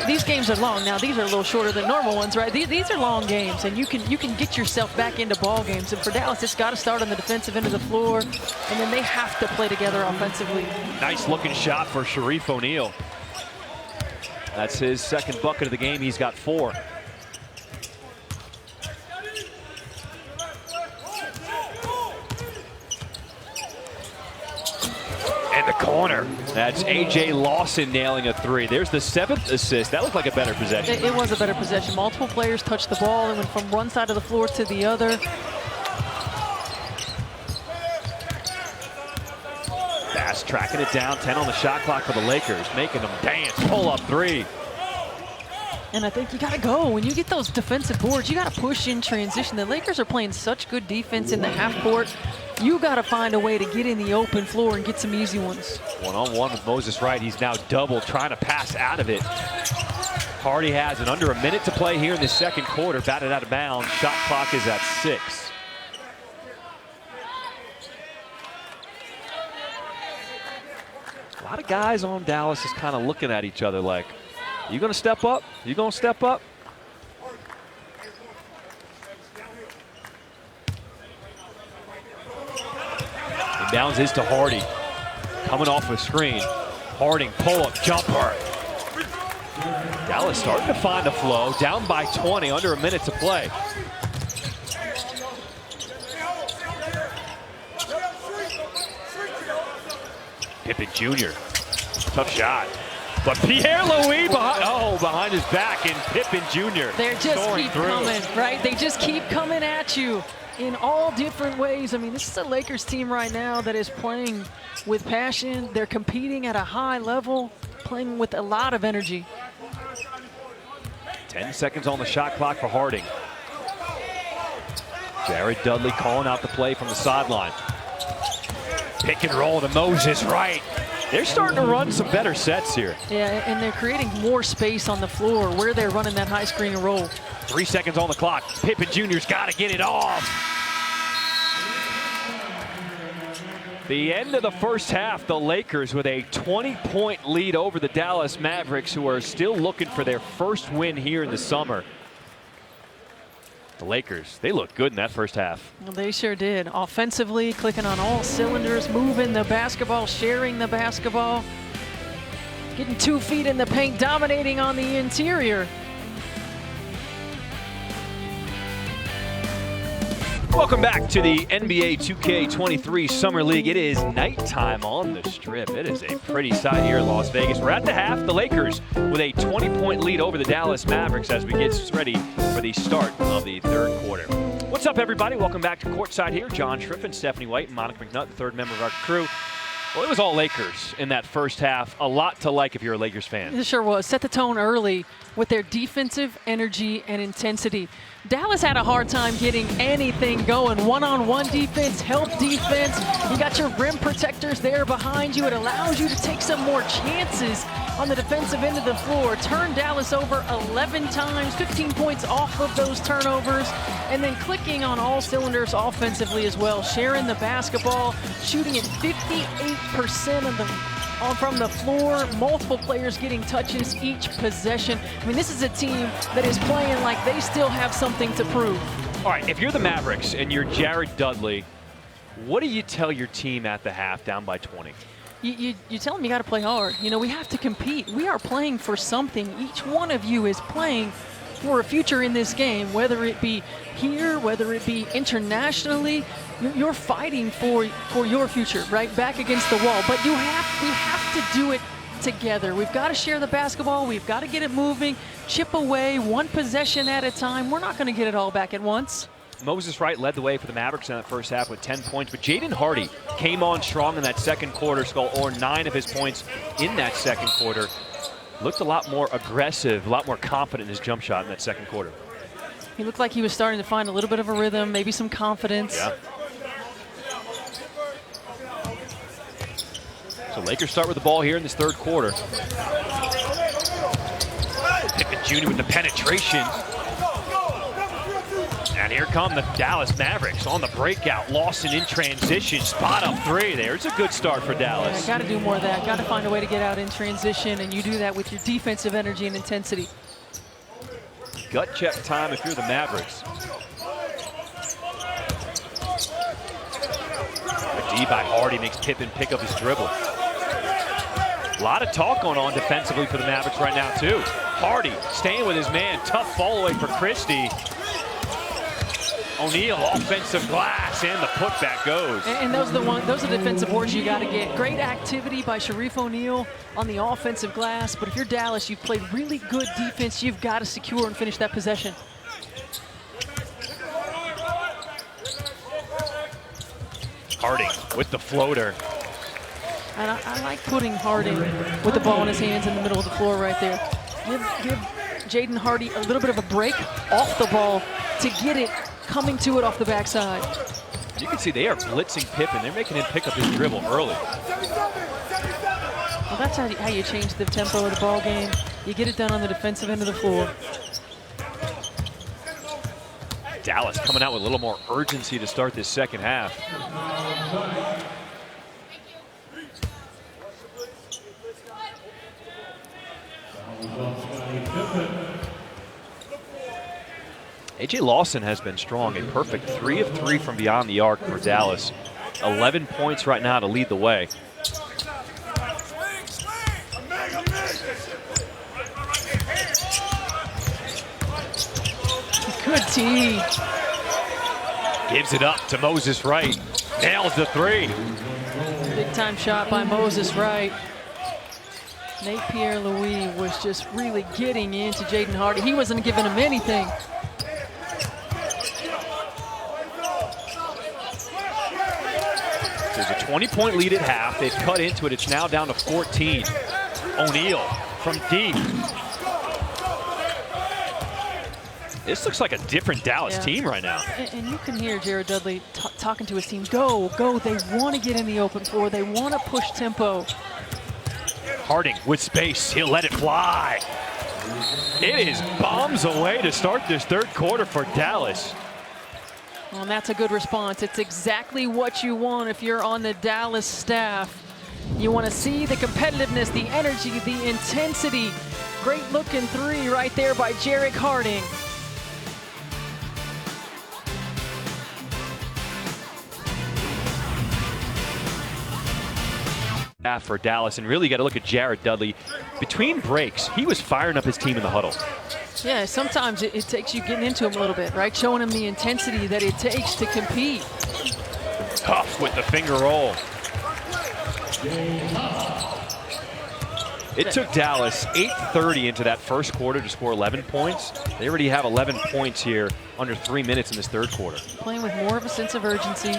these games are long. Now, these are a little shorter than normal ones, right? These are long games, and you can get yourself back into ball games. And for Dallas, it's got to start on the defensive end of the floor, and then they have to play together offensively. Nice looking shot for Sharif O'Neal. That's his second bucket of the game. He's got 4. In the corner. That's A.J. Lawson nailing a 3. There's the 7th assist. That looked like a better possession. It was a better possession. Multiple players touched the ball and went from one side of the floor to the other. Bass tracking it down. 10 on the shot clock for the Lakers. Making them dance. Pull up 3. And I think you got to go. When you get those defensive boards, you got to push in transition. The Lakers are playing such good defense in the half court. You got to find a way to get in the open floor and get some easy ones. One-on-one with Moses Wright. He's now double, trying to pass out of it. Hardy has it. Under a minute to play here in the second quarter. Batted out of bounds. Shot clock is at 6. A lot of guys on Dallas is kind of looking at each other like, you going to step up? You going to step up? Inbounds is to Hardy. Coming off a screen. Harding pull-up jumper. Dallas starting to find a flow. Down by 20, under a minute to play. Pippen Jr. Tough shot. But Pierre-Louis behind his back, and Pippen Jr. They just keep coming, right? They just keep coming at you. in all different ways. I mean, this is a Lakers team right now that is playing with passion. They're competing at a high level, playing with a lot of energy. 10 seconds on the shot clock for Harding. Jared Dudley calling out the play from the sideline. Pick and roll to Moses Wright. They're starting to run some better sets here. Yeah, and they're creating more space on the floor where they're running that high screen and roll. 3 seconds on the clock. Pippen Jr.'s got to get it off. The end of the first half, the Lakers with a 20-point lead over the Dallas Mavericks, who are still looking for their first win here in the summer. The Lakers, they looked good in that first half. Well, they sure did. Offensively, clicking on all cylinders, moving the basketball, sharing the basketball, getting 2 feet in the paint, dominating on the interior. Welcome back to the NBA 2K23 Summer League. It is nighttime on the Strip. It is a pretty sight here in Las Vegas. We're at the half. The Lakers with a 20-point lead over the Dallas Mavericks as we get ready for the start of the third quarter. What's up, everybody? Welcome back to Courtside here. John Schriffen, Stephanie White, and Monica McNutt, the third member of our crew. Well, it was all Lakers in that first half. A lot to like if you're a Lakers fan. It sure was. Set the tone early with their defensive energy and intensity. Dallas had a hard time getting anything going. One-on-one defense, help defense. You got your rim protectors there behind you. It allows you to take some more chances on the defensive end of the floor. Turn Dallas over 11 times, 15 points off of those turnovers, and then clicking on all cylinders offensively as well. Sharing the basketball, shooting at 58% of the from the floor, multiple players getting touches each possession. I mean, this is a team that is playing like they still have something to prove. All right, if you're the Mavericks and you're Jared Dudley, what do you tell your team at the half down by 20? You tell them you got to play hard. You know, we have to compete. We are playing for something. Each one of you is playing for a future in this game, whether it be here, whether it be internationally. You're fighting for your future, right? Back against the wall. But we have to do it together. We've got to share the basketball. We've got to get it moving, chip away, one possession at a time. We're not going to get it all back at once. Moses Wright led the way for the Mavericks in that first half with 10 points, but Jaden Hardy came on strong in that second quarter, scored 9 of his points in that second quarter. Looked a lot more aggressive, a lot more confident in his jump shot in that second quarter. He looked like he was starting to find a little bit of a rhythm, maybe some confidence. Yeah. So Lakers start with the ball here in this third quarter. Pippen Jr. with the penetration. And here come the Dallas Mavericks on the breakout. Lawson in transition, spot up 3 there. It's a good start for Dallas. Yeah, got to do more of that. Got to find a way to get out in transition, and you do that with your defensive energy and intensity. Gut check time if you're the Mavericks. A D by Hardy makes Pippen pick up his dribble. A lot of talk going on defensively for the Mavericks right now, too. Hardy staying with his man. Tough fall away for Christie. O'Neal, offensive glass, and the putback goes. And those are defensive boards you got to get. Great activity by Sharif O'Neal on the offensive glass. But if you're Dallas, you've played really good defense. You've got to secure and finish that possession. Harding with the floater. And I like putting Harding with the ball in his hands in the middle of the floor right there. Give Jaden Hardy a little bit of a break off the ball to get it coming to it off the backside. You can see they are blitzing Pippen. They're making him pick up his dribble early. Well, that's how you change the tempo of the ball game. You get it done on the defensive end of the floor. Dallas coming out with a little more urgency to start this second half. A.J. Lawson has been strong, a perfect 3 of 3 from beyond the arc for Dallas. 11 points right now to lead the way. Good tee. Gives it up to Moses Wright. Nails the 3. Big time shot by Moses Wright. Nate Pierre-Louis was just really getting into Jaden Hardy. He wasn't giving him anything. 20-point lead at half. They've cut into it. It's now down to 14. O'Neal from deep. This looks like a different Dallas team right now. And you can hear Jared Dudley talking to his team. Go, go. They want to get in the open floor. They want to push tempo. Harding with space. He'll let it fly. It is bombs away to start this third quarter for Dallas. Well, and that's a good response. It's exactly what you want if you're on the Dallas staff. You want to see the competitiveness, the energy, the intensity. Great looking three right there by Jarek Harding. For Dallas, and really got to look at Jared Dudley. Between breaks, he was firing up his team in the huddle. Yeah, sometimes it takes you getting into him a little bit, right? Showing him the intensity that it takes to compete. Huff with the finger roll. It took Dallas 8:30 into that first quarter to score 11 points. They already have 11 points here under 3 minutes in this third quarter. Playing with more of a sense of urgency.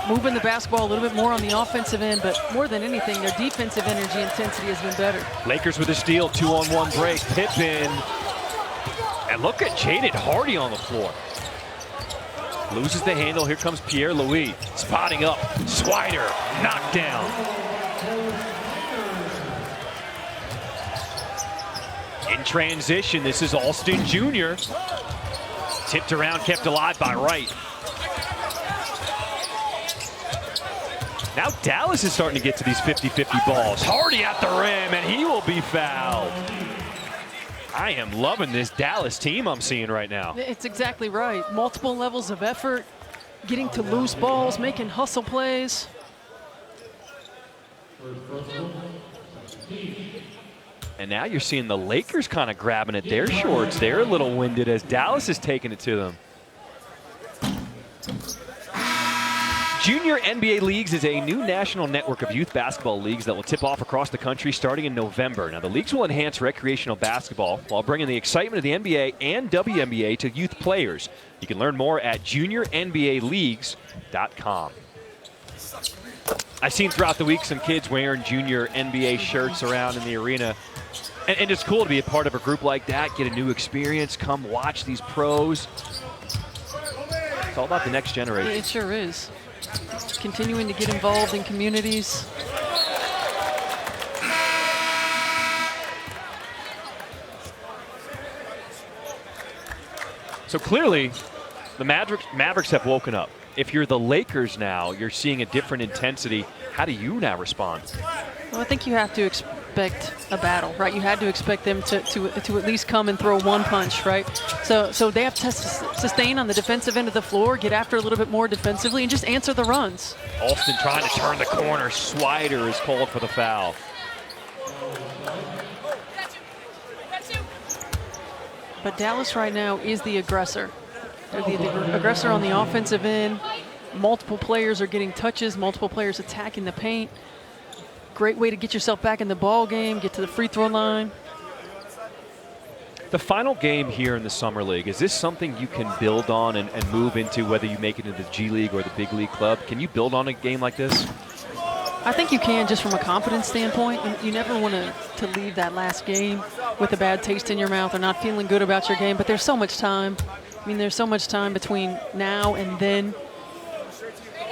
Moving the basketball a little bit more on the offensive end, but more than anything, their defensive energy intensity has been better. Lakers with a steal, 2-on-1 break. Pippen. And look at Jaden Hardy on the floor. Loses the handle. Here comes Pierre Louis. Spotting up. Swider. Knocked down. In transition, this is Alston Jr. Tipped around, kept alive by Wright. Now Dallas is starting to get to these 50-50 balls. Hardy at the rim, and he will be fouled. I am loving this Dallas team I'm seeing right now. It's exactly right. Multiple levels of effort, getting to loose balls, making hustle plays. And now you're seeing the Lakers kind of grabbing at their shorts. They're a little winded as Dallas is taking it to them. Junior NBA Leagues is a new national network of youth basketball leagues that will tip off across the country starting in November. Now, the leagues will enhance recreational basketball while bringing the excitement of the NBA and WNBA to youth players. You can learn more at juniornbaleagues.com. I've seen throughout the week some kids wearing junior NBA shirts around in the arena. And it's cool to be a part of a group like that, get a new experience, come watch these pros. It's all about the next generation. It sure is. Continuing to get involved in communities. So clearly, the Mavericks have woken up. If you're the Lakers now, you're seeing a different intensity. How do you now respond? Well, I think you have to expect a battle, right? You had to expect them to at least come and throw one punch, right? So they have to sustain on the defensive end of the floor, get after a little bit more defensively, and just answer the runs. Alston trying to turn the corner. Swider is called for the foul. But Dallas right now is the aggressor. They're the aggressor on the offensive end. Multiple players are getting touches, multiple players attacking the paint. Great way to get yourself back in the ball game, get to the free throw line. The final game here in the Summer League, is this something you can build on and move into, whether you make it into the G League or the Big League club? Can you build on a game like this? I think you can, just from a confidence standpoint. You never want to leave that last game with a bad taste in your mouth or not feeling good about your game, but there's so much time. I mean, there's so much time between now and then.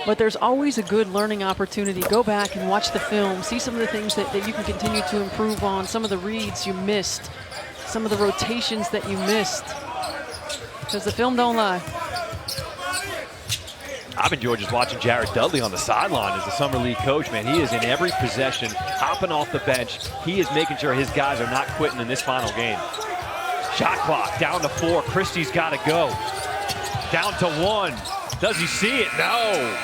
But there's always a good learning opportunity. Go back and watch the film. See some of the things that you can continue to improve on. Some of the reads you missed. Some of the rotations that you missed. Because the film don't lie. I've enjoyed just watching Jared Dudley on the sideline as the Summer League coach, man. He is in every possession, hopping off the bench. He is making sure his guys are not quitting in this final game. Shot clock down to 4. Christie's got to go. Down to 1. Does he see it? No.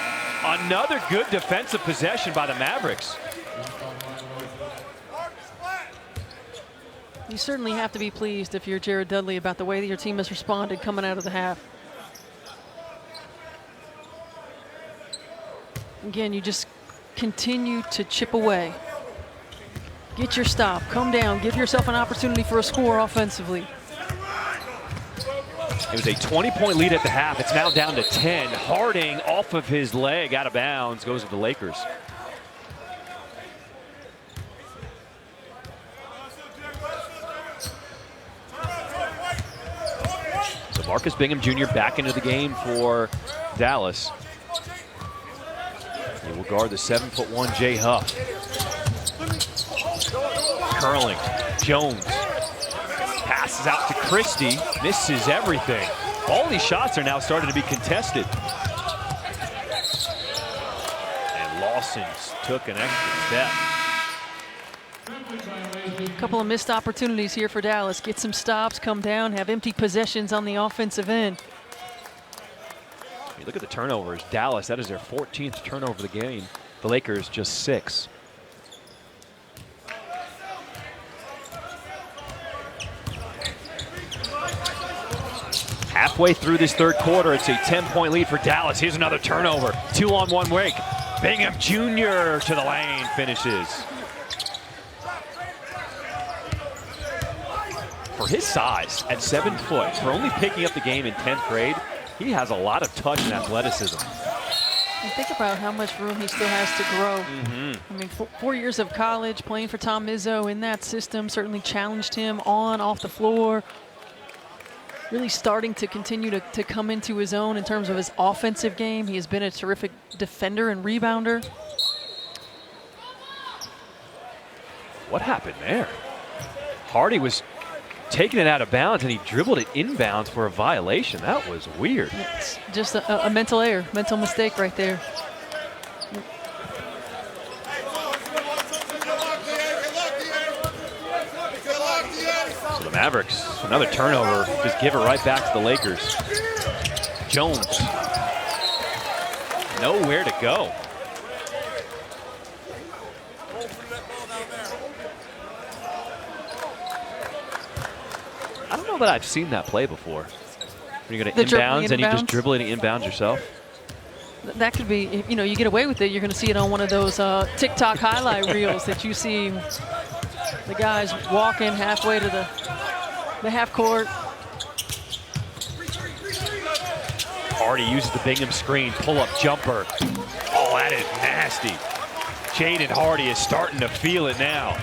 Another good defensive possession by the Mavericks. You certainly have to be pleased if you're Jared Dudley about the way that your team has responded coming out of the half. Again, you just continue to chip away. Get your stop, come down, give yourself an opportunity for a score offensively. It was a 20-point lead at the half. It's now down to 10. Harding off of his leg, out of bounds, goes to the Lakers. So Marcus Bingham Jr. back into the game for Dallas. He will guard the 7'1" Jay Huff. Curling, Jones. Passes out to Christie, misses everything. All these shots are now starting to be contested. And Lawson took an extra step. A couple of missed opportunities here for Dallas. Get some stops, come down, have empty possessions on the offensive end. You look at the turnovers. Dallas, that is their 14th turnover of the game. The Lakers just 6. Halfway through this third quarter, it's a 10-point lead for Dallas. Here's another turnover. 2-on-1 break. Bingham Jr. to the lane, finishes. For his size, at 7 foot, for only picking up the game in 10th grade, he has a lot of touch and athleticism. And think about how much room he still has to grow. I mean, 4 years of college, playing for Tom Izzo in that system certainly challenged him on, off the floor. Really starting to continue to come into his own in terms of his offensive game. He has been a terrific defender and rebounder. What happened there? Hardy was taking it out of bounds and he dribbled it inbounds for a violation. That was weird. It's just a mental error, mental mistake right there. So the Mavericks, another turnover, just give it right back to the Lakers. Jones, nowhere to go. I don't know that I've seen that play before. You're going to inbounds and you just dribble it inbounds yourself. That could be, you know, you get away with it. You're going to see it on one of those TikTok highlight reels that you see the guys walking halfway to the half court. Hardy uses the Bingham screen, pull-up jumper. Oh, that is nasty. Jaden Hardy is starting to feel it now.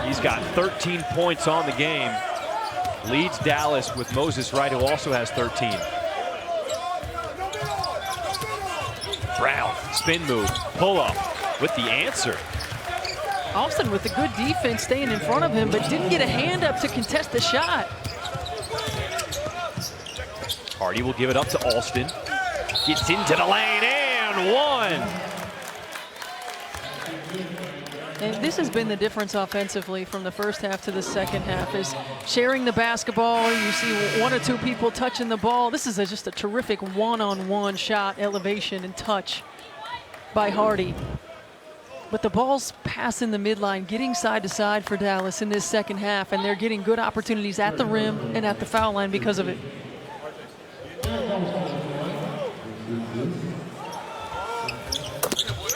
He's got 13 points on the game. Leads Dallas with Moses Wright, who also has 13. Brown, spin move, pull-up with the answer. Austin with a good defense staying in front of him, but didn't get a hand up to contest the shot. Hardy will give it up to Alston. Gets into the lane and one. And this has been the difference offensively from the first half to the second half, is sharing the basketball. You see one or two people touching the ball. This is just a terrific one-on-one shot, elevation and touch by Hardy. But the ball's passing the midline, getting side to side for Dallas in this second half, and they're getting good opportunities at the rim and at the foul line because of it.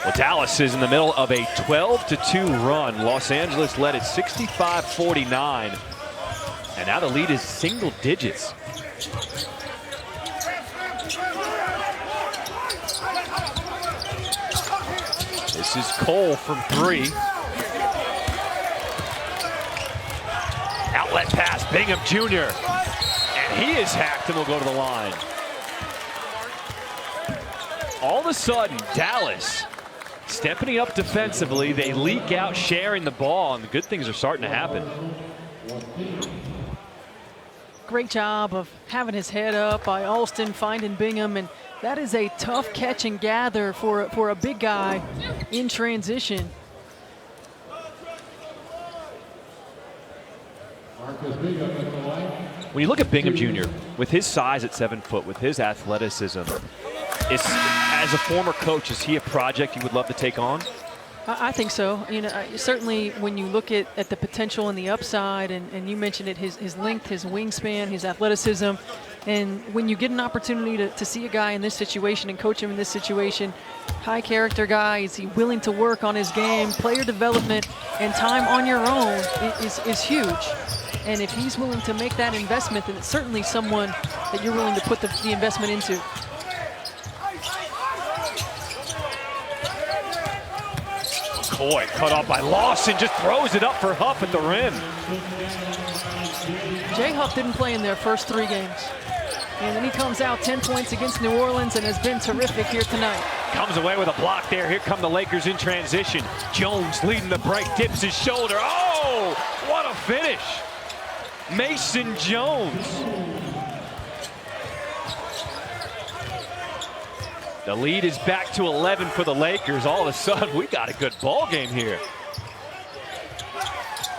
Well, Dallas is in the middle of a 12-2 run. Los Angeles led it 65-49. And now the lead is single digits. This is Cole from 3. Outlet pass, Bingham Jr. And he is hacked and will go to the line. All of a sudden, Dallas stepping up defensively. They leak out sharing the ball, and the good things are starting to happen. Great job of having his head up by Alston, finding Bingham, and that is a tough catch and gather for a big guy in transition. When you look at Bingham Jr., with his size at 7 foot, with his athleticism, as a former coach, is he a project you would love to take on? I think so. You know, certainly when you look at the potential and the upside, and you mentioned it, his length, his wingspan, his athleticism, and when you get an opportunity to see a guy in this situation and coach him in this situation, high character guy, is he willing to work on his game, player development, and time on your own is huge. And if he's willing to make that investment, then it's certainly someone that you're willing to put the investment into. McCoy cut off by Lawson, just throws it up for Huff at the rim. Jay Huff didn't play in their first 3 games. And then he comes out 10 points against New Orleans and has been terrific here tonight. Comes away with a block there. Here come the Lakers in transition. Jones leading the break, dips his shoulder. Oh, what a finish. Mason Jones. The lead is back to 11 for the Lakers. All of a sudden, we got a good ball game here.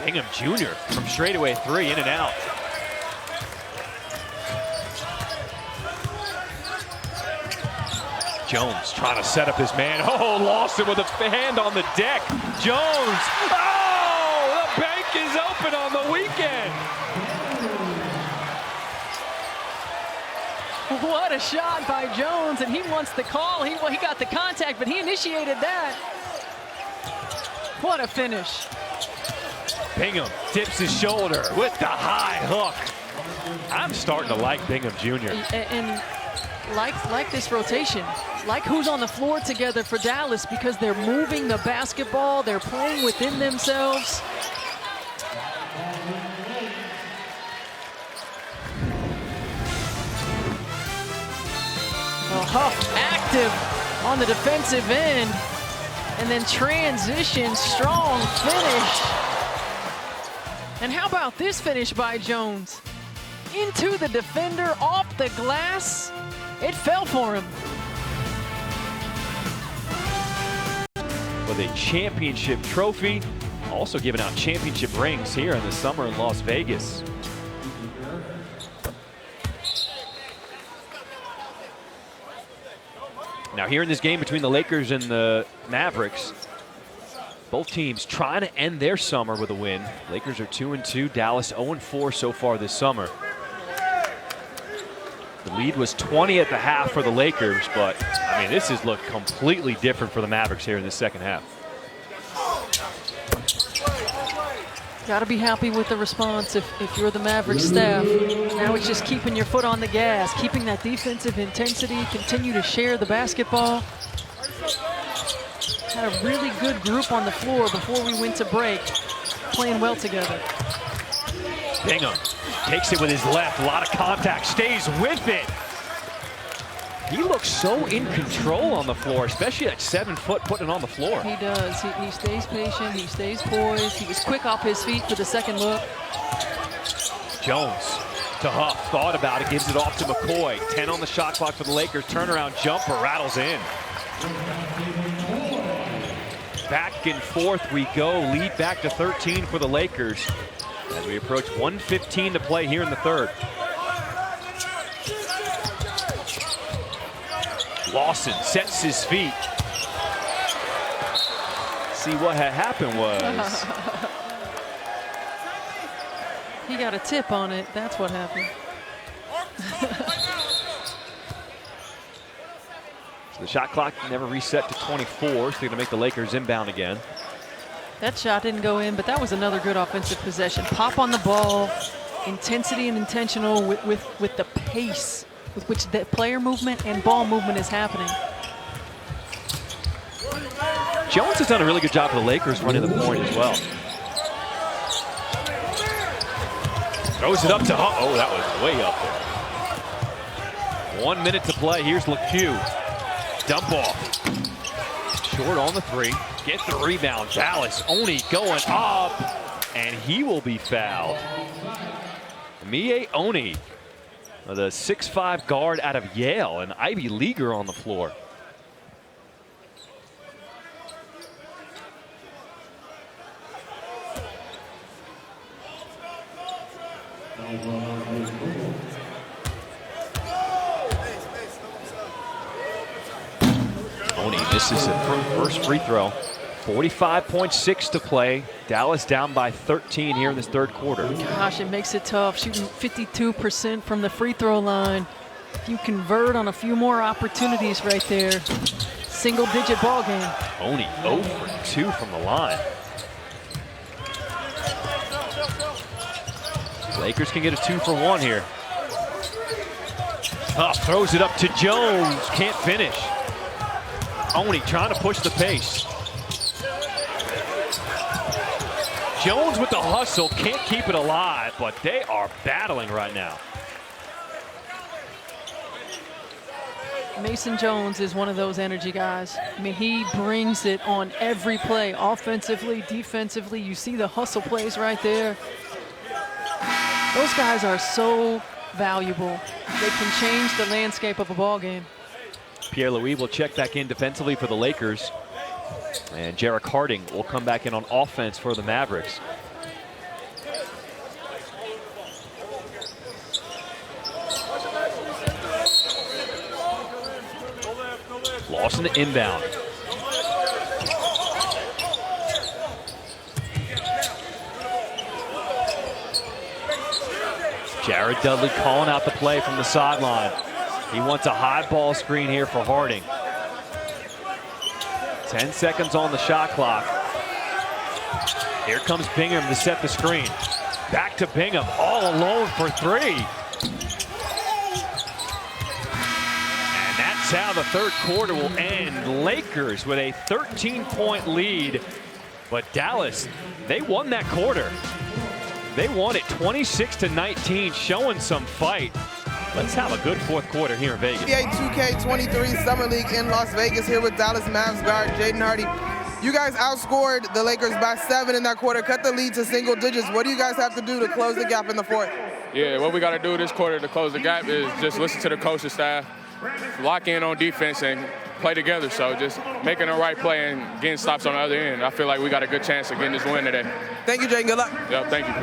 Bingham Jr. from straightaway 3, in and out. Jones trying to set up his man. Oh, Lawson with a hand on the deck. Jones. Oh, the bank is open on the weekend. What a shot by Jones, and he wants the call. He got the contact, but he initiated that. What a finish. Bingham dips his shoulder with the high hook. I'm starting to like Bingham Jr. And like this rotation, like who's on the floor together for Dallas, because they're moving the basketball, they're playing within themselves. Huff active on the defensive end, and then transition, strong finish. And how about this finish by Jones? Into the defender, off the glass. It fell for him. With a championship trophy, also giving out championship rings here in the summer in Las Vegas. Now here in this game between the Lakers and the Mavericks, both teams trying to end their summer with a win. Lakers are 2-2, Dallas 0-4 so far this summer. The lead was 20 at the half for the Lakers, but I mean, this has looked completely different for the Mavericks here in the second half. Got to be happy with the response if you're the Mavericks staff. Now it's just keeping your foot on the gas, keeping that defensive intensity, continue to share the basketball. Had a really good group on the floor before we went to break, playing well together. Bingham takes it with his left, a lot of contact, stays with it. He looks so in control on the floor, especially at 7 foot putting it on the floor. He does. He stays patient. He stays poised. He was quick off his feet for the second look. Jones to Huff, thought about it, gives it off to McCoy. 10 on the shot clock for the Lakers. Turnaround jumper rattles in. Back and forth we go. Lead back to 13 for the Lakers as we approach 1:15 to play here in the third. Lawson sets his feet. See, what had happened was he got a tip on it. That's what happened. So the shot clock never reset to 24, so they're going to make the Lakers inbound again. That shot didn't go in, but that was another good offensive possession. Pop on the ball, intensity and intentional with the pace with which the player movement and ball movement is happening. Jones has done a really good job for the Lakers running the point as well. Throws it up to Huff. Oh, that was way up there. 1 minute to play. Here's LeCue. Dump off. Short on the 3. Get the rebound. Dallas only going up, and he will be fouled. Mie Oni, the 6'5" guard out of Yale, an Ivy Leaguer on the floor. Oni misses the first free throw. 45.6 to play. Dallas down by 13 here in this third quarter. Gosh, it makes it tough. Shooting 52% from the free throw line. If you convert on a few more opportunities right there, single-digit ball game. Only 0 for 2 from the line. Lakers can get a 2 for 1 here. Throws it up to Jones. Can't finish. Oni trying to push the pace. Jones with the hustle, can't keep it alive, but they are battling right now. Mason Jones is one of those energy guys. I mean, he brings it on every play, offensively, defensively. You see the hustle plays right there. Those guys are so valuable. They can change the landscape of a ball game. Pierre-Louis will check back in defensively for the Lakers. And Jarek Harding will come back in on offense for the Mavericks. Lawson to inbound. Jared Dudley calling out the play from the sideline. He wants a high ball screen here for Harding. 10 seconds on the shot clock. Here comes Bingham to set the screen. Back to Bingham, all alone for 3. And that's how the third quarter will end. Lakers with a 13-point lead. But Dallas, they won that quarter. They won it 26-19, showing some fight. Let's have a good fourth quarter here in Vegas. NBA 2K23 Summer League in Las Vegas here with Dallas Mavs guard Jaden Hardy. You guys outscored the Lakers by 7 in that quarter, cut the lead to single digits. What do you guys have to do to close the gap in the fourth? Yeah, what we got to do this quarter to close the gap is just listen to the coaching staff, lock in on defense, and play together. So just making the right play and getting stops on the other end. I feel like we got a good chance of getting this win today. Thank you, Jaden. Good luck. Yeah, thank you.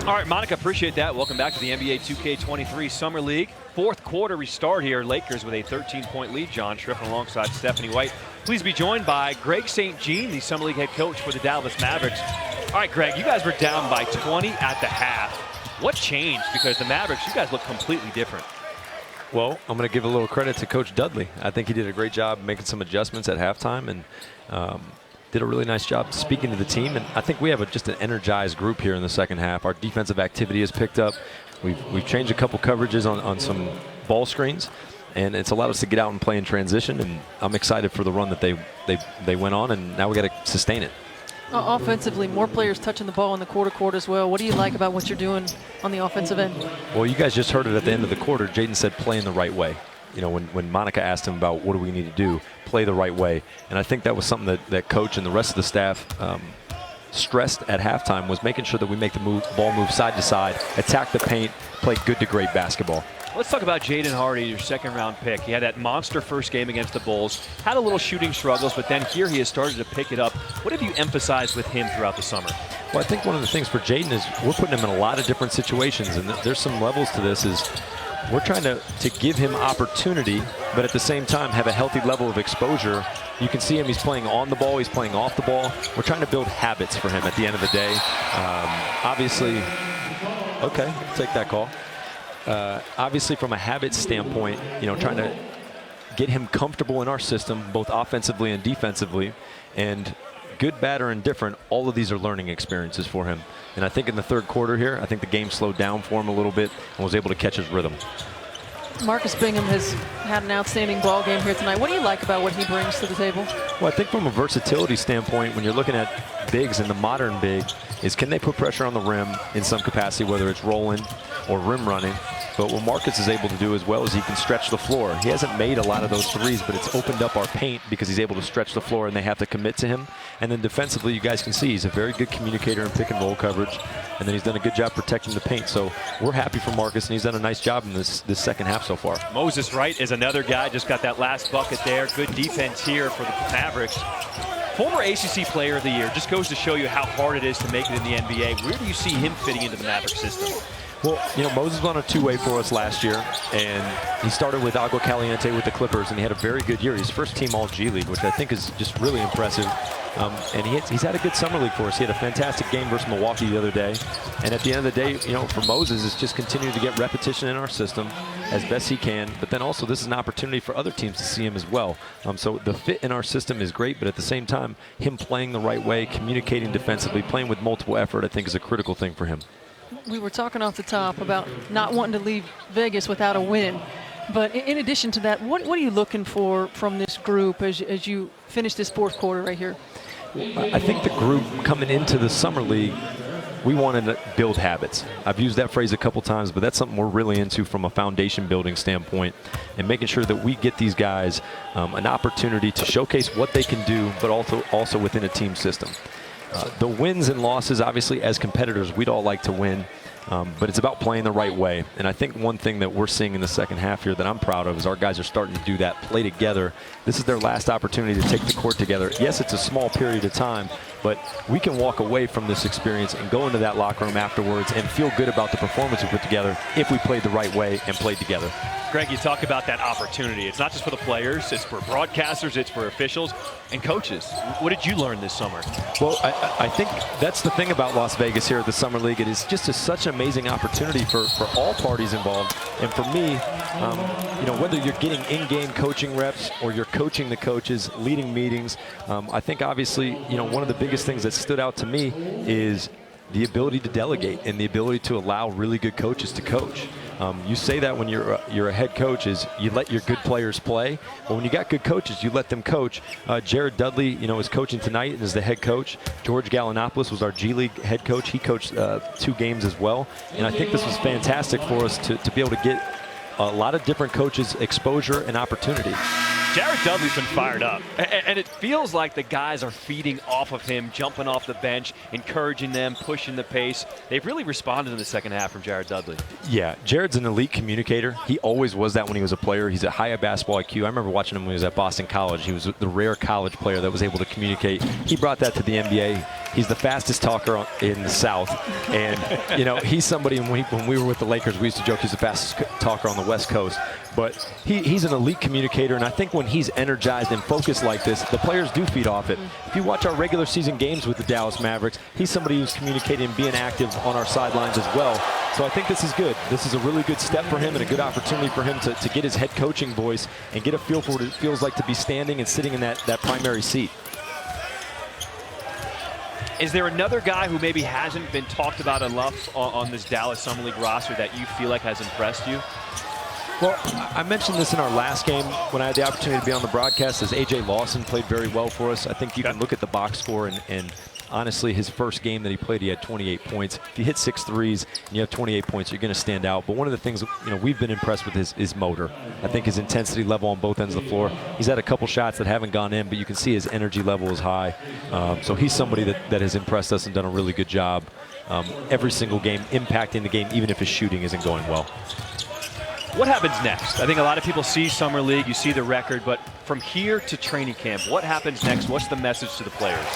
All right, Monica, appreciate that. Welcome back to the NBA 2K23 Summer League. Fourth quarter restart here. Lakers with a 13-point lead. John Schriffen alongside Stephanie White. Please be joined by Greg St. Jean, the Summer League head coach for the Dallas Mavericks. All right, Greg, you guys were down by 20 at the half. What changed? Because the Mavericks, you guys look completely different. Well, I'm going to give a little credit to Coach Dudley. I think he did a great job making some adjustments at halftime and did a really nice job speaking to the team. And I think we have just an energized group here in the second half. Our defensive activity has picked up. We've changed a couple coverages on some ball screens, and it's allowed us to get out and play in transition. And I'm excited for the run that they went on, and now we got to sustain it. Offensively, more players touching the ball in the quarter as well. What do you like about what you're doing on the offensive end? Well, you guys just heard it at the end of the quarter. Jaden said play in the right way. You know, when Monica asked him about what do we need to do, play the right way. And I think that was something that Coach and the rest of the staff stressed at halftime, was making sure that we make the ball move side to side, attack the paint, play good to great basketball. Let's talk about Jaden Hardy, your second-round pick. He had that monster first game against the Bulls, had a little shooting struggles, but then here he has started to pick it up. What have you emphasized with him throughout the summer? Well, I think one of the things for Jaden is we're putting him in a lot of different situations, and there's some levels to this. Is we're trying to give him opportunity, but at the same time have a healthy level of exposure. You can see him, he's playing on the ball, he's playing off the ball. We're trying to build habits for him at the end of the day. Obviously, okay, take that call. Obviously, from a habit standpoint, you know, trying to get him comfortable in our system, both offensively and defensively, and good, bad, or indifferent, all of these are learning experiences for him. And I think in the third quarter here, I think the game slowed down for him a little bit and was able to catch his rhythm. Marcus Bingham has had an outstanding ball game here tonight. What do you like about what he brings to the table? Well, I think from a versatility standpoint, when you're looking at bigs and the modern big, is can they put pressure on the rim in some capacity, whether it's rolling or rim running. But what Marcus is able to do as well is he can stretch the floor. He hasn't made a lot of those threes, but it's opened up our paint because he's able to stretch the floor and they have to commit to him. And then defensively, you guys can see he's a very good communicator in pick and roll coverage. And then he's done a good job protecting the paint. So we're happy for Marcus, and he's done a nice job in this second half so far. Moses Wright is another guy, just got that last bucket there. Good defense here for the Mavericks. Former ACC Player of the Year, just goes to show you how hard it is to make it in the NBA. Where do you see him fitting into the Mavericks system? Well, Moses was on a two-way for us last year, and he started with Agua Caliente with the Clippers, and he had a very good year. He's first team All-G League, which I think is just really impressive. And he's had a good summer league for us. He had a fantastic game versus Milwaukee the other day. And at the end of the day, for Moses, it's just continuing to get repetition in our system as best he can. But then also, this is an opportunity for other teams to see him as well. So the fit in our system is great, but at the same time, him playing the right way, communicating defensively, playing with multiple effort, I think is a critical thing for him. We were talking off the top about not wanting to leave Vegas without a win. But in addition to that, what are you looking for from this group as you finish this fourth quarter right here? I think the group coming into the summer league, we wanted to build habits. I've used that phrase a couple times, but that's something we're really into from a foundation building standpoint, and making sure that we get these guys an opportunity to showcase what they can do, but also within a team system. The wins and losses, obviously, as competitors, we'd all like to win. But it's about playing the right way. And I think one thing that we're seeing in the second half here that I'm proud of is our guys are starting to do that, play together. This is their last opportunity to take the court together. Yes, it's a small period of time, but we can walk away from this experience and go into that locker room afterwards and feel good about the performance we put together if we played the right way and played together. Greg, you talk about that opportunity. It's not just for the players, it's for broadcasters, it's for officials and coaches. What did you learn this summer? Well, I think that's the thing about Las Vegas here at the Summer League. It is just such an amazing opportunity for all parties involved. And for me, whether you're getting in-game coaching reps or you're coaching the coaches, leading meetings, I think obviously, one of the biggest things that stood out to me is the ability to delegate and the ability to allow really good coaches to coach. You say that when you're a head coach is you let your good players play. But when you got good coaches, you let them coach. Jared Dudley, is coaching tonight and is the head coach. George Gallinopoulos was our G League head coach. He coached 2 games as well. And I think this was fantastic for us to be able to get a lot of different coaches exposure and opportunity. Jared Dudley's been fired up, and it feels like the guys are feeding off of him, jumping off the bench, encouraging them, pushing the pace. They've really responded in the second half from Jared Dudley. Yeah, Jared's an elite communicator. He always was that when he was a player. He's a high basketball IQ. I remember watching him when he was at Boston College. He was the rare college player that was able to communicate. He brought that to the NBA. He's the fastest talker in the South, and he's somebody. When we were with the Lakers, we used to joke he's the fastest talker on the West Coast. But he's an elite communicator, and I think when he's energized and focused like this, the players do feed off it. If you watch our regular season games with the Dallas Mavericks, he's somebody who's communicating and being active on our sidelines as well. So I think this is good. This is a really good step for him and a good opportunity for him to get his head coaching voice and get a feel for what it feels like to be standing and sitting in that primary seat. Is there another guy who maybe hasn't been talked about enough on this Dallas Summer League roster that you feel like has impressed you? Well, I mentioned this in our last game when I had the opportunity to be on the broadcast, as A.J. Lawson played very well for us. I think you can look at the box score and honestly, his first game that he played, he had 28 points. If you hit 6 threes and you have 28 points, you're going to stand out. But one of the things we've been impressed with is motor. I think his intensity level on both ends of the floor. He's had a couple shots that haven't gone in, but you can see his energy level is high. So he's somebody that has impressed us and done a really good job every single game, impacting the game, even if his shooting isn't going well. What happens next? I think a lot of people see Summer League, you see the record, but from here to training camp, what happens next? What's the message to the players?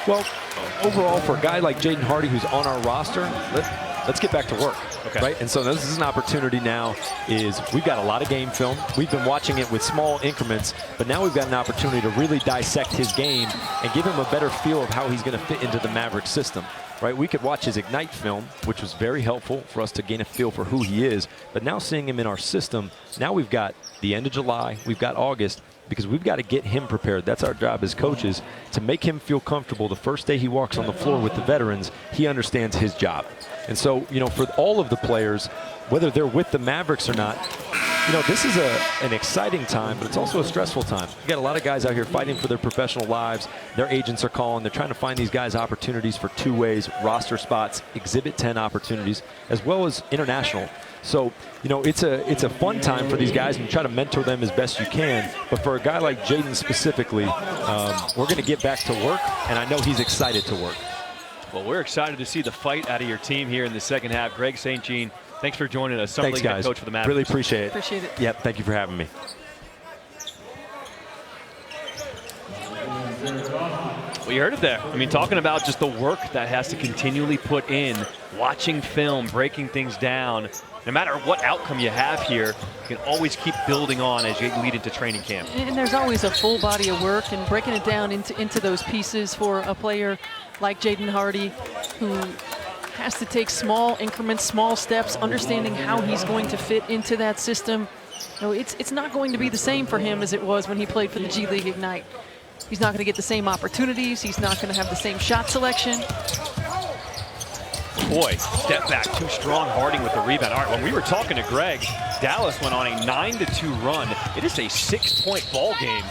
Well, overall, for a guy like Jaden Hardy who's on our roster, let's get back to work, right? And so this is an opportunity now we've got a lot of game film. We've been watching it with small increments, but now we've got an opportunity to really dissect his game and give him a better feel of how he's going to fit into the Mavericks system. Right, we could watch his Ignite film, which was very helpful for us to gain a feel for who he is. But now seeing him in our system, now we've got the end of July, we've got August, because we've got to get him prepared. That's our job as coaches, to make him feel comfortable the first day he walks on the floor with the veterans, he understands his job. And so, for all of the players, whether they're with the Mavericks or not, this is an exciting time, but it's also a stressful time. You got a lot of guys out here fighting for their professional lives. Their agents are calling. They're trying to find these guys opportunities for 2 ways, roster spots, Exhibit 10 opportunities, as well as international. So, it's a fun time for these guys, and try to mentor them as best you can. But for a guy like Jaden specifically, we're going to get back to work, and I know he's excited to work. Well, we're excited to see the fight out of your team here in the second half. Greg St. Jean, thanks for joining us. Thanks, guys. Coach for the Mavericks. Really appreciate it. Appreciate it. Yep, thank you for having me. Well, you heard it there. I mean, talking about just the work that has to continually put in, watching film, breaking things down. No matter what outcome you have here, you can always keep building on as you lead into training camp. And there's always a full body of work, and breaking it down into those pieces for a player like Jaden Hardy, who has to take small increments, small steps, understanding how he's going to fit into that system. You know, it's not going to be the same for him as it was when he played for the G League Ignite. He's not going to get the same opportunities. He's not going to have the same shot selection. Boy, step back too strong. Harding with the rebound. All right, when we were talking to Greg, Dallas went on a 9-2 run. It is a 6-point ball game.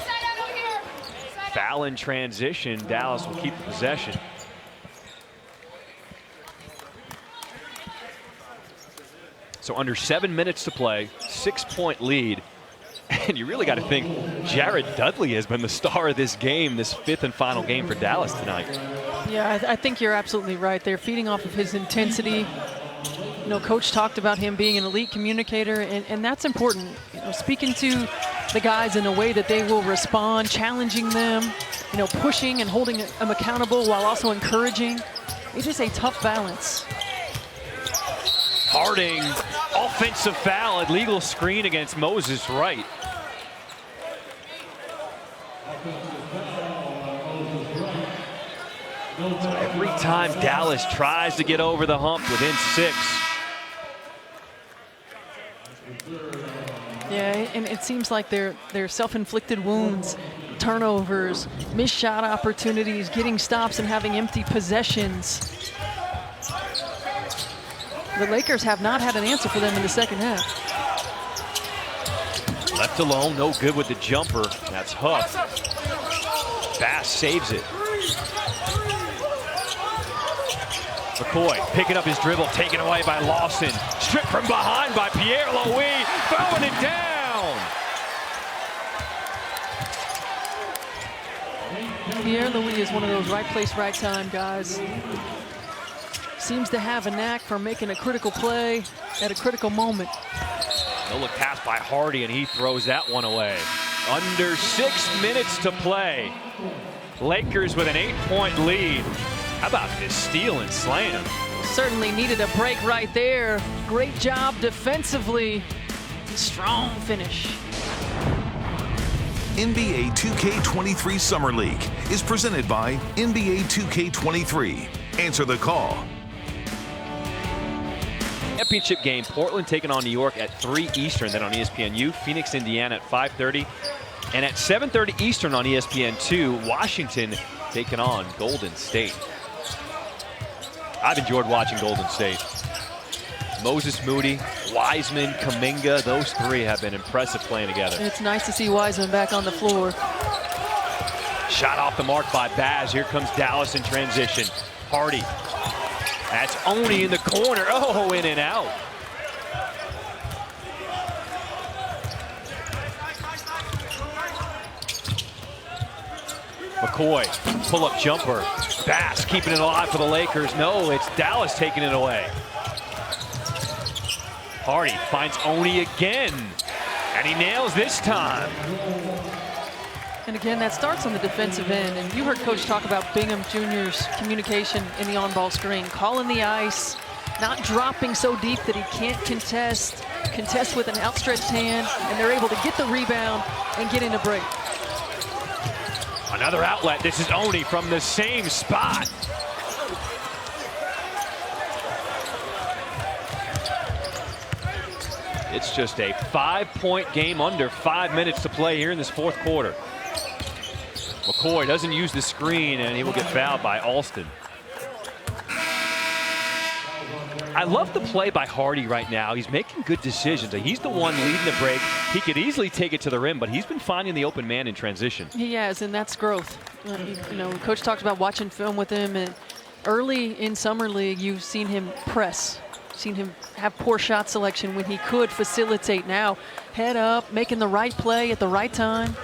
Foul in transition. Dallas will keep the possession. So under 7 minutes to play, 6-point lead. And you really got to think Jared Dudley has been the star of this game, this 5th and final game for Dallas tonight. Yeah, I think you're absolutely right. They're feeding off of his intensity. You know, Coach talked about him being an elite communicator, and that's important. You know, speaking to the guys in a way that they will respond, challenging them, you know, pushing and holding them accountable while also encouraging. It is a tough balance. Harding, offensive foul, illegal screen against Moses Wright. So every time Dallas tries to get over the hump within 6. Yeah, and it seems like they're self-inflicted wounds, turnovers, missed shot opportunities, getting stops and having empty possessions. The Lakers have not had an answer for them in the second half. Left alone, no good with the jumper. That's Huff. Bass saves it. McCoy picking up his dribble, taken away by Lawson. Stripped from behind by Pierre Louis, throwing it down. Pierre Louis is one of those right place, right time guys. Seems to have a knack for making a critical play at a critical moment. No look pass by Hardy, and he throws that one away. Under 6 minutes to play. Lakers with an 8-point lead. How about this steal and slam? Certainly needed a break right there. Great job defensively. Strong finish. NBA 2K23 Summer League is presented by NBA 2K23. Answer the call. Championship game, Portland taking on New York at 3 Eastern, then on ESPNU. Phoenix, Indiana at 5:30. And at 7:30 Eastern on ESPN2, Washington taking on Golden State. I've enjoyed watching Golden State. Moses Moody, Wiseman, Kuminga, those 3 have been impressive playing together. It's nice to see Wiseman back on the floor. Shot off the mark by Baz. Here comes Dallas in transition. Hardy. That's Oni in the corner. Oh, in and out. McCoy, pull-up jumper. Bass keeping it alive for the Lakers. No, it's Dallas taking it away. Hardy finds Oni again, and he nails this time. And again, that starts on the defensive end. And you heard Coach talk about Bingham Jr.'s communication in the on-ball screen. Calling the ice, not dropping so deep that he can't contest with an outstretched hand, and they're able to get the rebound and get in a break. Another outlet. This is Oni from the same spot. It's just a 5-point game under 5 minutes to play here in this 4th quarter. McCoy doesn't use the screen, and he will get fouled by Alston. I love the play by Hardy right now. He's making good decisions. He's the one leading the break. He could easily take it to the rim, but he's been finding the open man in transition. He has, and that's growth. You know, Coach talked about watching film with him, and early in Summer League, you've seen him press. Seen him have poor shot selection when he could facilitate. Now, head up, making the right play at the right time.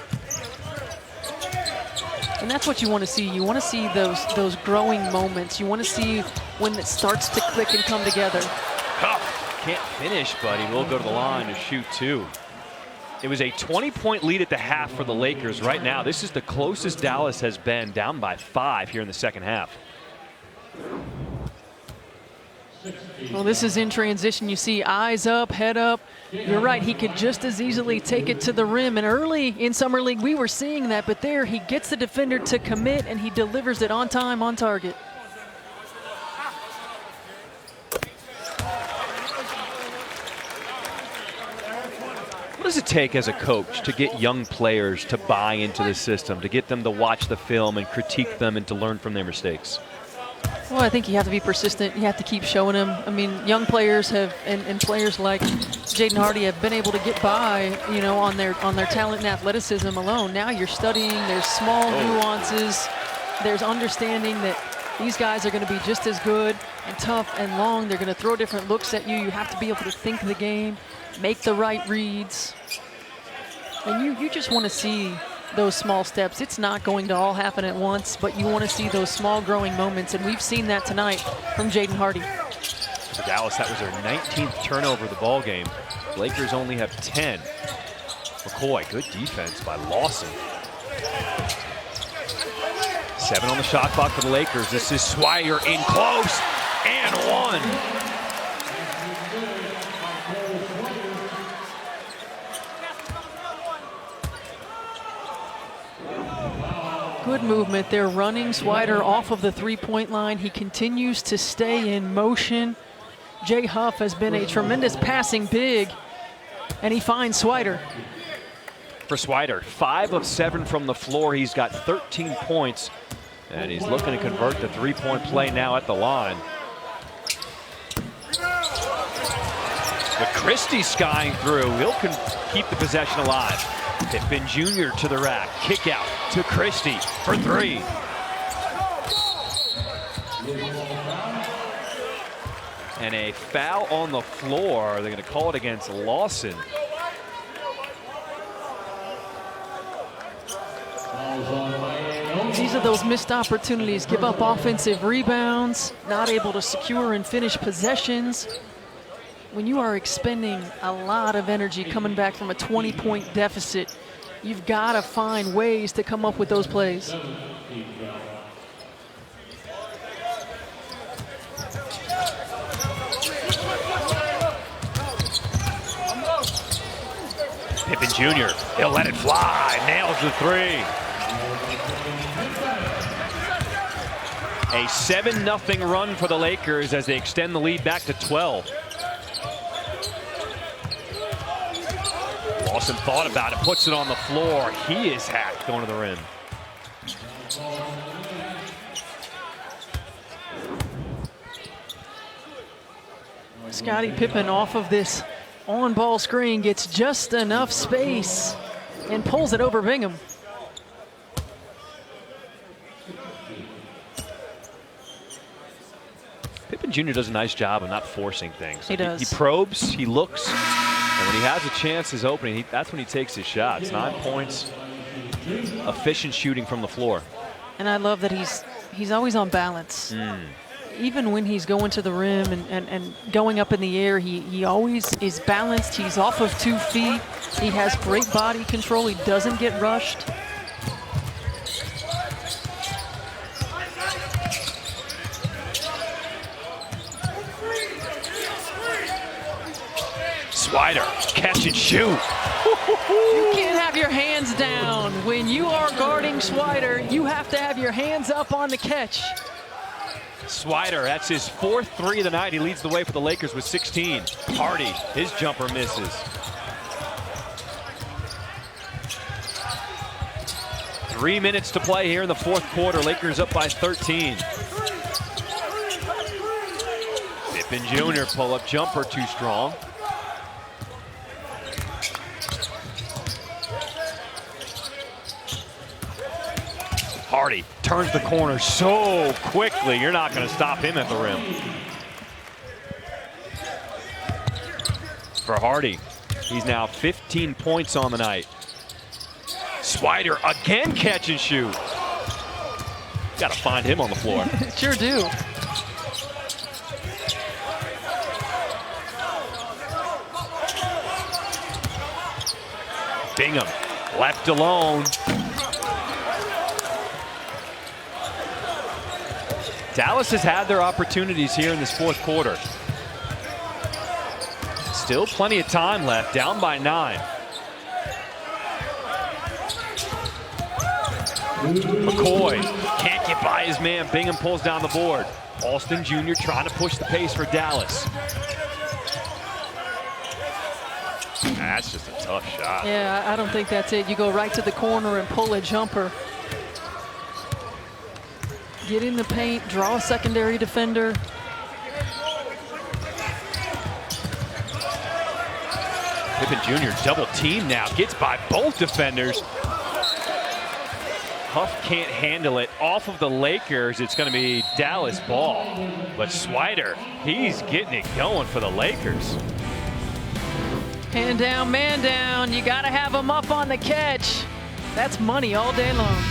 And that's what you want to see. You want to see those growing moments. You want to see when it starts to click and come together. Huff can't finish, but he will go to the line to shoot 2. It was a 20-point lead at the half for the Lakers. Right now, this is the closest Dallas has been, down by 5 here in the second half. Well, this is in transition. You see eyes up, head up. You're right, he could just as easily take it to the rim. And early in Summer League, we were seeing that. But there, he gets the defender to commit, and he delivers it on time, on target. What does it take as a coach to get young players to buy into the system, to get them to watch the film and critique them and to learn from their mistakes? Well, I think you have to be persistent. You have to keep showing them. I mean, young players have, and players like Jaden Hardy have been able to get by, you know, on their talent and athleticism alone. Now you're studying. There's small nuances. There's understanding that these guys are going to be just as good and tough and long. They're going to throw different looks at you. You have to be able to think the game, make the right reads. And you just want to see those small steps. It's not going to all happen at once, but you want to see those small growing moments, and we've seen that tonight from Jaden Hardy. For Dallas, that was their 19th turnover of the ball game. Lakers only have 10. McCoy, good defense by Lawson. 7 on the shot clock for the Lakers. This is Swider in close, and 1. Good movement. They're running Swider off of the three-point line. He continues to stay in motion. Jay Huff has been a tremendous passing big, and he finds Swider. For Swider, 5 of 7 from the floor. He's got 13 points, and he's looking to convert the three-point play now at the line. But Christie skying through. He'll keep the possession alive. Pippen Jr. to the rack. Kick out to Christie for 3. And a foul on the floor. They're going to call it against Lawson. These are those missed opportunities. Give up offensive rebounds, not able to secure and finish possessions. When you are expending a lot of energy coming back from a 20-point deficit, you've got to find ways to come up with those plays. Pippen Jr., he'll let it fly, nails the 3. A 7-0 run for the Lakers as they extend the lead back to 12. Lawson thought about it, puts it on the floor. He is hacked going to the rim. Scottie Pippen off of this on-ball screen gets just enough space and pulls it over Bingham. Pippen Jr. does a nice job of not forcing things. He does. He probes, he looks, and when he has a chance, his opening, that's when he takes his shots. 9 points, efficient shooting from the floor. And I love that he's always on balance. Even when he's going to the rim and going up in the air, he always is balanced. He's off of 2 feet. He has great body control. He doesn't get rushed. Swider, catch and shoot. You can't have your hands down. When you are guarding Swider, you have to have your hands up on the catch. Swider, that's his 4th 3 of the night. He leads the way for the Lakers with 16. Hardy, his jumper misses. 3 minutes to play here in the 4th quarter. Lakers up by 13. Pippen Jr. pull-up jumper too strong. Hardy turns the corner so quickly, you're not going to stop him at the rim. For Hardy, he's now 15 points on the night. Swider again, catch and shoot. Got to find him on the floor. Sure do. Bingham left alone. Dallas has had their opportunities here in this fourth quarter. Still plenty of time left, down by 9. McCoy can't get by his man. Bingham pulls down the board. Alston Jr. trying to push the pace for Dallas. That's just a tough shot. Yeah, I don't think that's it. You go right to the corner and pull a jumper. Get in the paint, draw a secondary defender. Pippen Jr. double team now, gets by both defenders. Huff can't handle it. Off of the Lakers, it's going to be Dallas ball. But Swider, he's getting it going for the Lakers. Hand down, man down. You got to have them up on the catch. That's money all day long.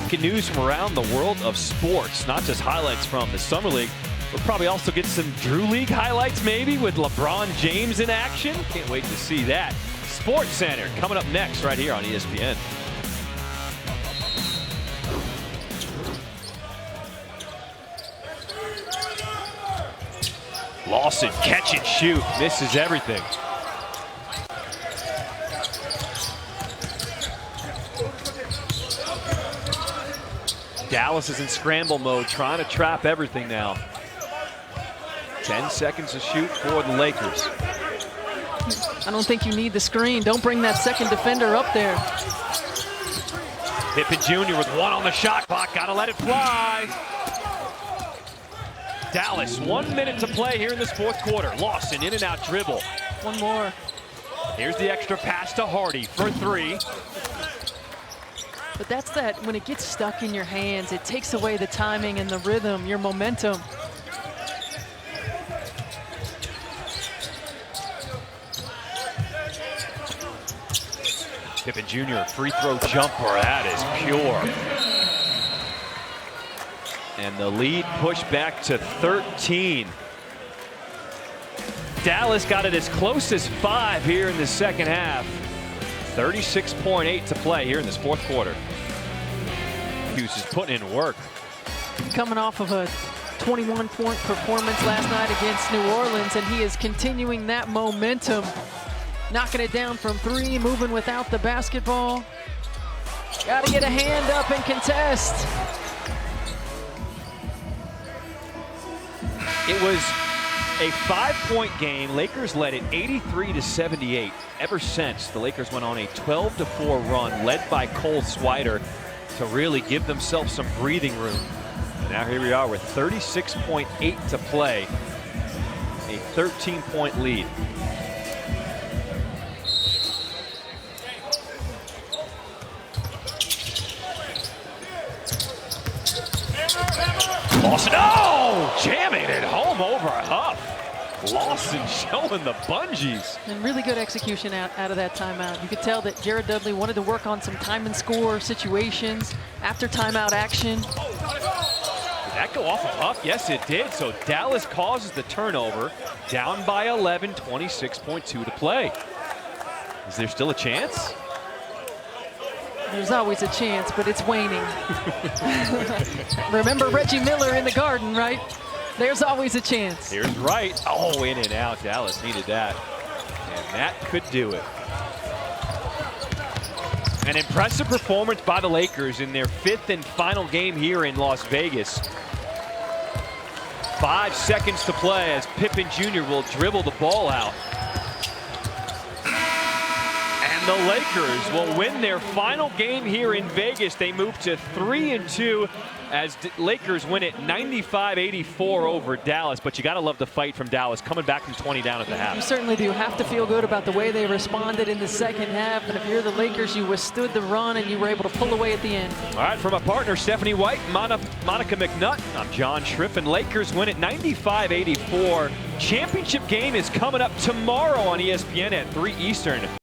Good news from around the world of sports, not just highlights from the Summer League. We'll probably also get some Drew League highlights maybe with LeBron James in action. Can't wait to see that. Sports Center coming up next right here on ESPN. Lawson, catch and shoot, misses everything. Dallas is in scramble mode, trying to trap everything now. 10 seconds to shoot for the Lakers. I don't think you need the screen. Don't bring that second defender up there. Pippen Jr. with 1 on the shot clock. Gotta let it fly. Dallas, 1 minute to play here in this fourth quarter. Lawson in and out dribble. One more. Here's the extra pass to Hardy for 3. But that's that, when it gets stuck in your hands, it takes away the timing and the rhythm, your momentum. Pippen Jr. free throw jumper, that is pure. And the lead pushed back to 13. Dallas got it as close as 5 here in the second half. 36.8 to play here in this fourth quarter. Hughes is putting in work. Coming off of a 21-point performance last night against New Orleans, and he is continuing that momentum. Knocking it down from 3, moving without the basketball. Got to get a hand up and contest. It was a 5-point game. Lakers led it 83-78. Ever since, the Lakers went on a 12-4 run, led by Cole Swider, to really give themselves some breathing room. And now here we are with 36.8 to play. A 13-point lead. Lawson, oh, jamming it home over Huff. Lawson showing the bungees. And really good execution out of that timeout. You could tell that Jared Dudley wanted to work on some time and score situations after timeout action. Did that go off of Huff? Yes, it did. So Dallas causes the turnover, down by 11, 26.2 to play. Is there still a chance? There's always a chance, but it's waning. Remember Reggie Miller in the Garden, right? There's always a chance. Here's Wright. Oh, in and out. Dallas needed that. And that could do it. An impressive performance by the Lakers in their 5th and final game here in Las Vegas. 5 seconds to play as Pippen Jr. will dribble the ball out. And the Lakers will win their final game here in Vegas. They move to 3-2 as Lakers win it 95-84 over Dallas. But you got to love the fight from Dallas, coming back from 20 down at the half. You certainly do have to feel good about the way they responded in the second half. And if you're the Lakers, you withstood the run and you were able to pull away at the end. All right, from a partner, Stephanie White, Monica McNutt, I'm John Schriffen. Lakers win it 95-84. Championship game is coming up tomorrow on ESPN at 3 Eastern.